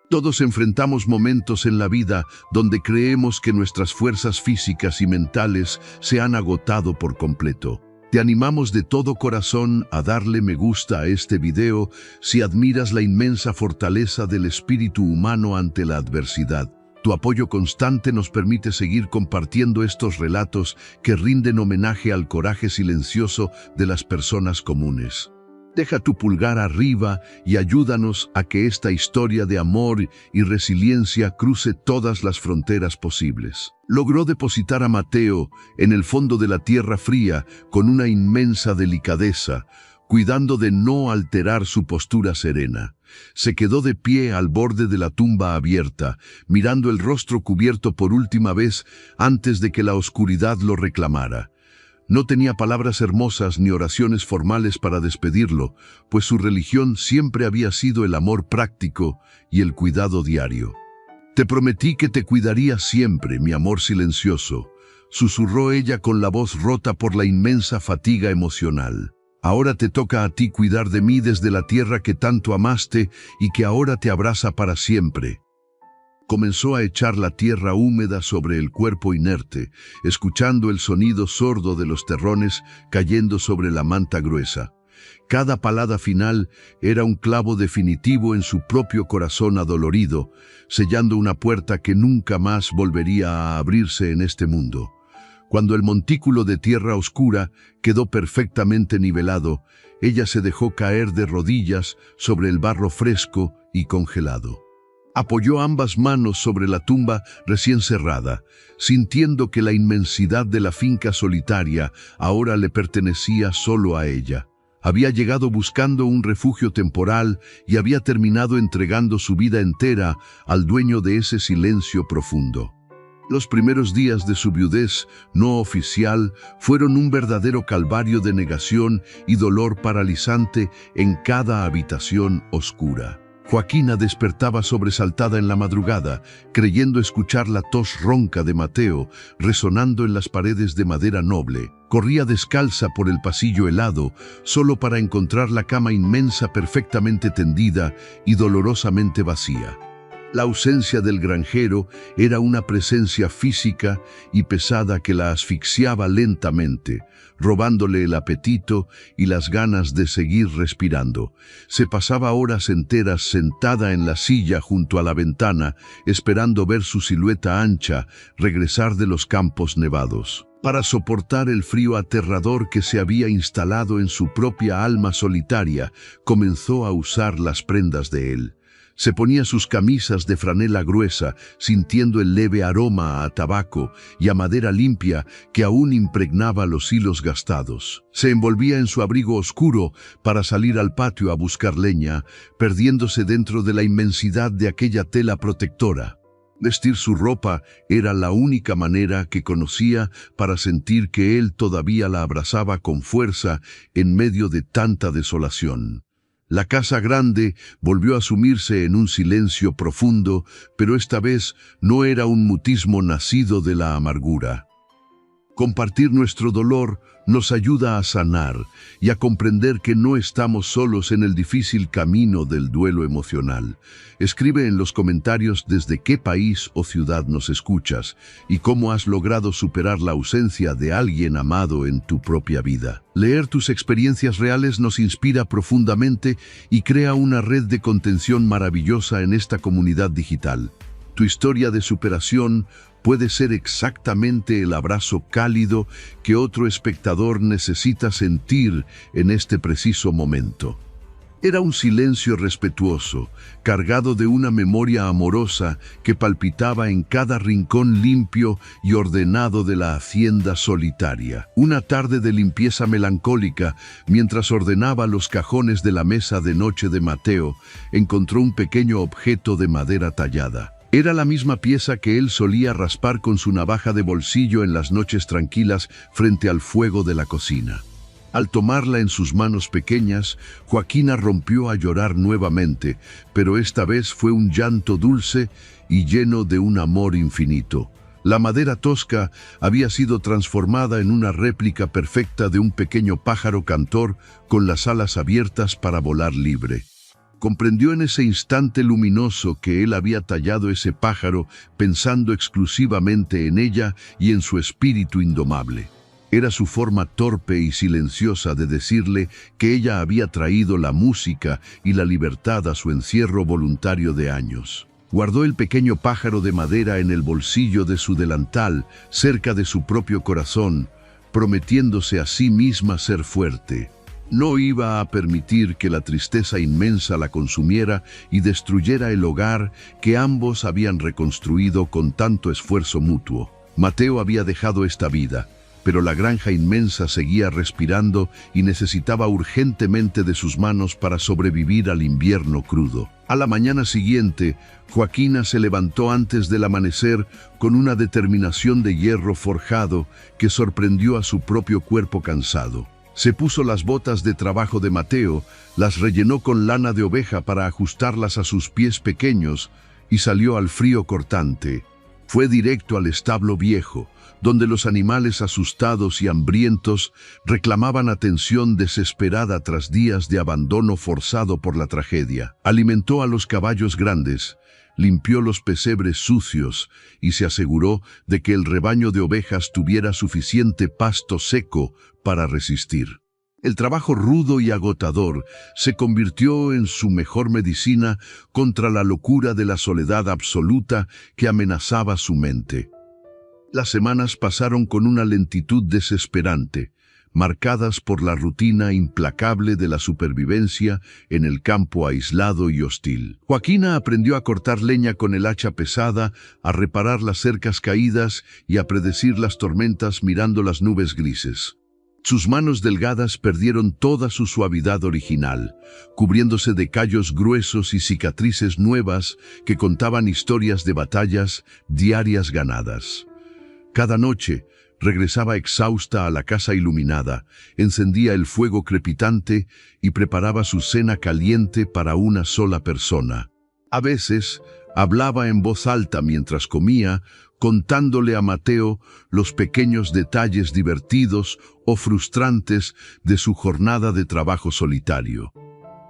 Speaker 1: Todos enfrentamos momentos en la vida donde creemos que nuestras fuerzas físicas y mentales se han agotado por completo. Te animamos de todo corazón a darle me gusta a este video si admiras la inmensa fortaleza del espíritu humano ante la adversidad. Tu apoyo constante nos permite seguir compartiendo estos relatos que rinden homenaje al coraje silencioso de las personas comunes. Deja tu pulgar arriba y ayúdanos a que esta historia de amor y resiliencia cruce todas las fronteras posibles. Logró depositar a Mateo en el fondo de la tierra fría con una inmensa delicadeza, cuidando de no alterar su postura serena. Se quedó de pie al borde de la tumba abierta, mirando el rostro cubierto por última vez antes de que la oscuridad lo reclamara. No tenía palabras hermosas ni oraciones formales para despedirlo, pues su religión siempre había sido el amor práctico y el cuidado diario. «Te prometí que te cuidaría siempre, mi amor silencioso», susurró ella con la voz rota por la inmensa fatiga emocional. «Ahora te toca a ti cuidar de mí desde la tierra que tanto amaste y que ahora te abraza para siempre». Comenzó a echar la tierra húmeda sobre el cuerpo inerte, escuchando el sonido sordo de los terrones cayendo sobre la manta gruesa. Cada palada final era un clavo definitivo en su propio corazón adolorido, sellando una puerta que nunca más volvería a abrirse en este mundo. Cuando el montículo de tierra oscura quedó perfectamente nivelado, ella se dejó caer de rodillas sobre el barro fresco y congelado. Apoyó ambas manos sobre la tumba recién cerrada, sintiendo que la inmensidad de la finca solitaria ahora le pertenecía solo a ella. Había llegado buscando un refugio temporal y había terminado entregando su vida entera al dueño de ese silencio profundo. Los primeros días de su viudez no oficial fueron un verdadero calvario de negación y dolor paralizante en cada habitación oscura. Joaquina despertaba sobresaltada en la madrugada, creyendo escuchar la tos ronca de Mateo resonando en las paredes de madera noble. Corría descalza por el pasillo helado, solo para encontrar la cama inmensa perfectamente tendida y dolorosamente vacía. La ausencia del granjero era una presencia física y pesada que la asfixiaba lentamente, robándole el apetito y las ganas de seguir respirando. Se pasaba horas enteras sentada en la silla junto a la ventana, esperando ver su silueta ancha regresar de los campos nevados. Para soportar el frío aterrador que se había instalado en su propia alma solitaria, comenzó a usar las prendas de él. Se ponía sus camisas de franela gruesa, sintiendo el leve aroma a tabaco y a madera limpia que aún impregnaba los hilos gastados. Se envolvía en su abrigo oscuro para salir al patio a buscar leña, perdiéndose dentro de la inmensidad de aquella tela protectora. Vestir su ropa era la única manera que conocía para sentir que él todavía la abrazaba con fuerza en medio de tanta desolación. La casa grande volvió a sumirse en un silencio profundo, pero esta vez no era un mutismo nacido de la amargura. Compartir nuestro dolor nos ayuda a sanar y a comprender que no estamos solos en el difícil camino del duelo emocional. Escribe en los comentarios desde qué país o ciudad nos escuchas y cómo has logrado superar la ausencia de alguien amado en tu propia vida. Leer tus experiencias reales nos inspira profundamente y crea una red de contención maravillosa en esta comunidad digital. Tu historia de superación puede ser exactamente el abrazo cálido que otro espectador necesita sentir en este preciso momento. Era un silencio respetuoso, cargado de una memoria amorosa que palpitaba en cada rincón limpio y ordenado de la hacienda solitaria. Una tarde de limpieza melancólica, mientras ordenaba los cajones de la mesa de noche de Mateo, encontró un pequeño objeto de madera tallada. Era la misma pieza que él solía raspar con su navaja de bolsillo en las noches tranquilas frente al fuego de la cocina. Al tomarla en sus manos pequeñas, Joaquina rompió a llorar nuevamente, pero esta vez fue un llanto dulce y lleno de un amor infinito. La madera tosca había sido transformada en una réplica perfecta de un pequeño pájaro cantor con las alas abiertas para volar libre. Comprendió en ese instante luminoso que él había tallado ese pájaro pensando exclusivamente en ella y en su espíritu indomable. Era su forma torpe y silenciosa de decirle que ella había traído la música y la libertad a su encierro voluntario de años. Guardó el pequeño pájaro de madera en el bolsillo de su delantal, cerca de su propio corazón, prometiéndose a sí misma ser fuerte. No iba a permitir que la tristeza inmensa la consumiera y destruyera el hogar que ambos habían reconstruido con tanto esfuerzo mutuo. Mateo había dejado esta vida, pero la granja inmensa seguía respirando y necesitaba urgentemente de sus manos para sobrevivir al invierno crudo. A la mañana siguiente, Joaquina se levantó antes del amanecer con una determinación de hierro forjado que sorprendió a su propio cuerpo cansado. Se puso las botas de trabajo de Mateo, las rellenó con lana de oveja para ajustarlas a sus pies pequeños y salió al frío cortante. Fue directo al establo viejo, donde los animales asustados y hambrientos reclamaban atención desesperada tras días de abandono forzado por la tragedia. Alimentó a los caballos grandes, limpió los pesebres sucios y se aseguró de que el rebaño de ovejas tuviera suficiente pasto seco para resistir. El trabajo rudo y agotador se convirtió en su mejor medicina contra la locura de la soledad absoluta que amenazaba su mente. Las semanas pasaron con una lentitud desesperante, marcadas por la rutina implacable de la supervivencia en el campo aislado y hostil. Joaquina aprendió a cortar leña con el hacha pesada, a reparar las cercas caídas y a predecir las tormentas mirando las nubes grises. Sus manos delgadas perdieron toda su suavidad original, cubriéndose de callos gruesos y cicatrices nuevas que contaban historias de batallas diarias ganadas. Cada noche, regresaba exhausta a la casa iluminada, encendía el fuego crepitante y preparaba su cena caliente para una sola persona. A veces, hablaba en voz alta mientras comía, contándole a Mateo los pequeños detalles divertidos o frustrantes de su jornada de trabajo solitario.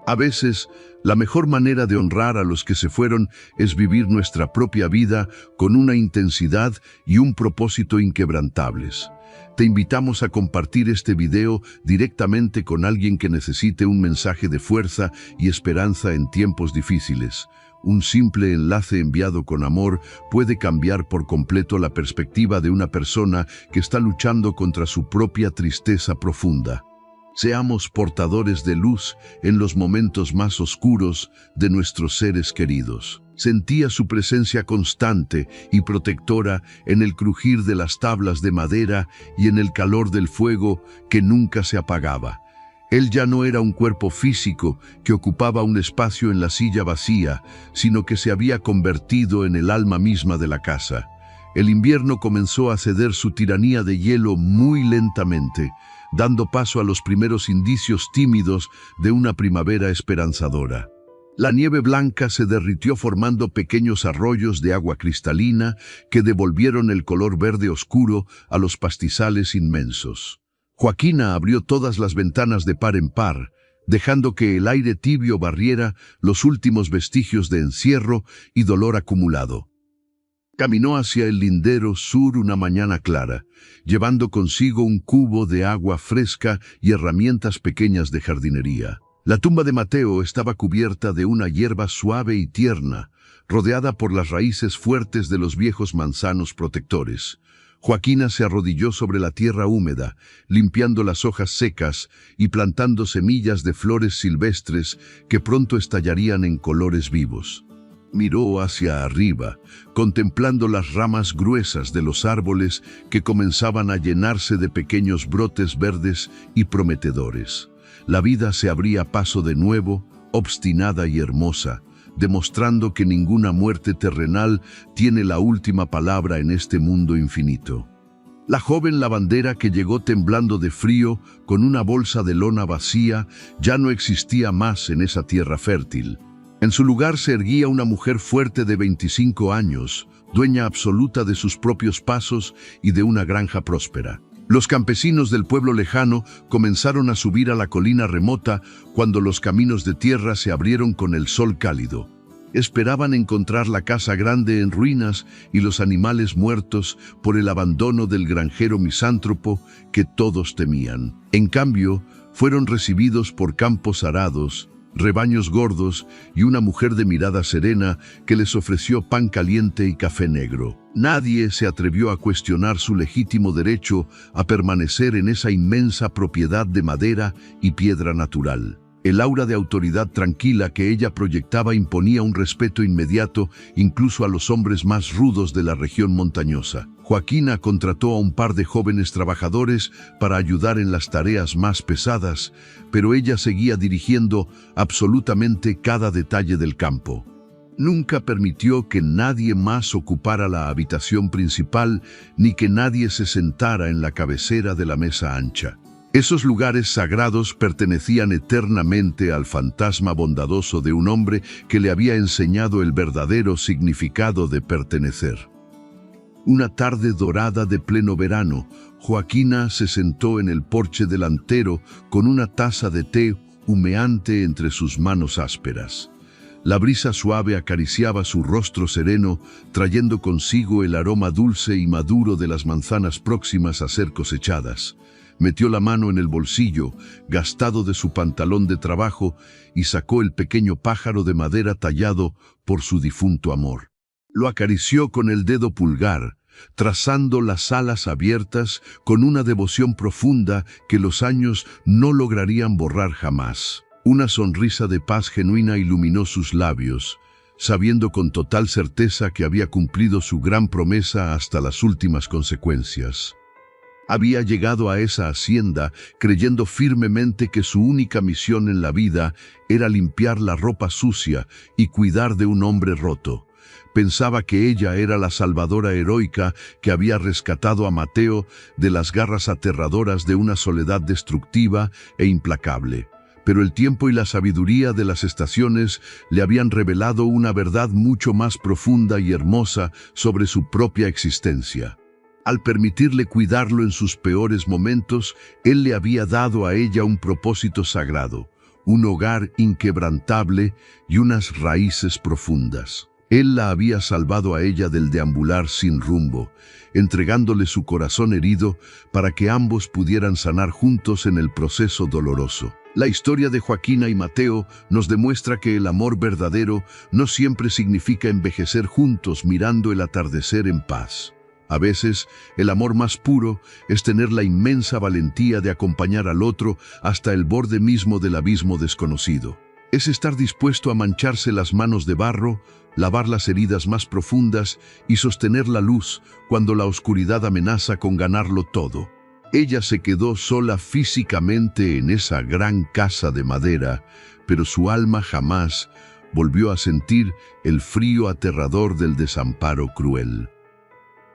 Speaker 1: A veces, la mejor manera de honrar a los que se fueron es vivir nuestra propia vida con una intensidad y un propósito inquebrantables. Te invitamos a compartir este video directamente con alguien que necesite un mensaje de fuerza y esperanza en tiempos difíciles. Un simple enlace enviado con amor puede cambiar por completo la perspectiva de una persona que está luchando contra su propia tristeza profunda. Seamos portadores de luz en los momentos más oscuros de nuestros seres queridos. Sentía su presencia constante y protectora en el crujir de las tablas de madera y en el calor del fuego que nunca se apagaba. Él ya no era un cuerpo físico que ocupaba un espacio en la silla vacía, sino que se había convertido en el alma misma de la casa. El invierno comenzó a ceder su tiranía de hielo muy lentamente, dando paso a los primeros indicios tímidos de una primavera esperanzadora. La nieve blanca se derritió formando pequeños arroyos de agua cristalina que devolvieron el color verde oscuro a los pastizales inmensos. Joaquina abrió todas las ventanas de par en par, dejando que el aire tibio barriera los últimos vestigios de encierro y dolor acumulado. Caminó hacia el lindero sur una mañana clara, llevando consigo un cubo de agua fresca y herramientas pequeñas de jardinería. La tumba de Mateo estaba cubierta de una hierba suave y tierna, rodeada por las raíces fuertes de los viejos manzanos protectores. Joaquina se arrodilló sobre la tierra húmeda, limpiando las hojas secas y plantando semillas de flores silvestres que pronto estallarían en colores vivos. Miró hacia arriba, contemplando las ramas gruesas de los árboles que comenzaban a llenarse de pequeños brotes verdes y prometedores. La vida se abría paso de nuevo, obstinada y hermosa, demostrando que ninguna muerte terrenal tiene la última palabra en este mundo infinito. La joven lavandera, que llegó temblando de frío con una bolsa de lona vacía, ya no existía más en esa tierra fértil. En su lugar se erguía una mujer fuerte de 25 años, dueña absoluta de sus propios pasos y de una granja próspera. Los campesinos del pueblo lejano comenzaron a subir a la colina remota cuando los caminos de tierra se abrieron con el sol cálido. Esperaban encontrar la casa grande en ruinas y los animales muertos por el abandono del granjero misántropo que todos temían. En cambio, fueron recibidos por campos arados, rebaños gordos y una mujer de mirada serena que les ofreció pan caliente y café negro. Nadie se atrevió a cuestionar su legítimo derecho a permanecer en esa inmensa propiedad de madera y piedra natural. El aura de autoridad tranquila que ella proyectaba imponía un respeto inmediato incluso a los hombres más rudos de la región montañosa. Joaquina contrató a un par de jóvenes trabajadores para ayudar en las tareas más pesadas, pero ella seguía dirigiendo absolutamente cada detalle del campo. Nunca permitió que nadie más ocupara la habitación principal ni que nadie se sentara en la cabecera de la mesa ancha. Esos lugares sagrados pertenecían eternamente al fantasma bondadoso de un hombre que le había enseñado el verdadero significado de pertenecer. Una tarde dorada de pleno verano, Joaquina se sentó en el porche delantero con una taza de té humeante entre sus manos ásperas. La brisa suave acariciaba su rostro sereno, trayendo consigo el aroma dulce y maduro de las manzanas próximas a ser cosechadas. Metió la mano en el bolsillo, gastado de su pantalón de trabajo, y sacó el pequeño pájaro de madera tallado por su difunto amor. Lo acarició con el dedo pulgar, trazando las alas abiertas con una devoción profunda que los años no lograrían borrar jamás. Una sonrisa de paz genuina iluminó sus labios, sabiendo con total certeza que había cumplido su gran promesa hasta las últimas consecuencias. Había llegado a esa hacienda creyendo firmemente que su única misión en la vida era limpiar la ropa sucia y cuidar de un hombre roto. Pensaba que ella era la salvadora heroica que había rescatado a Mateo de las garras aterradoras de una soledad destructiva e implacable. Pero el tiempo y la sabiduría de las estaciones le habían revelado una verdad mucho más profunda y hermosa sobre su propia existencia. Al permitirle cuidarlo en sus peores momentos, él le había dado a ella un propósito sagrado, un hogar inquebrantable y unas raíces profundas. Él la había salvado a ella del deambular sin rumbo, entregándole su corazón herido para que ambos pudieran sanar juntos en el proceso doloroso. La historia de Joaquina y Mateo nos demuestra que el amor verdadero no siempre significa envejecer juntos mirando el atardecer en paz. A veces, el amor más puro es tener la inmensa valentía de acompañar al otro hasta el borde mismo del abismo desconocido. Es estar dispuesto a mancharse las manos de barro, lavar las heridas más profundas y sostener la luz cuando la oscuridad amenaza con ganarlo todo. Ella se quedó sola físicamente en esa gran casa de madera, pero su alma jamás volvió a sentir el frío aterrador del desamparo cruel.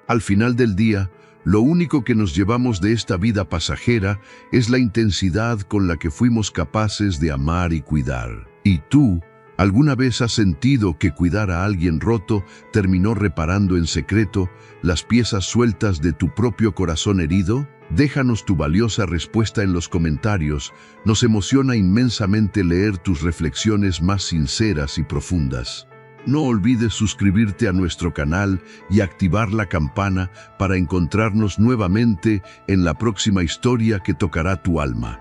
Speaker 1: Al final del día, lo único que nos llevamos de esta vida pasajera es la intensidad con la que fuimos capaces de amar y cuidar. ¿Y tú, alguna vez has sentido que cuidar a alguien roto terminó reparando en secreto las piezas sueltas de tu propio corazón herido? Déjanos tu valiosa respuesta en los comentarios. Nos emociona inmensamente leer tus reflexiones más sinceras y profundas. No olvides suscribirte a nuestro canal y activar la campana para encontrarnos nuevamente en la próxima historia que tocará tu alma.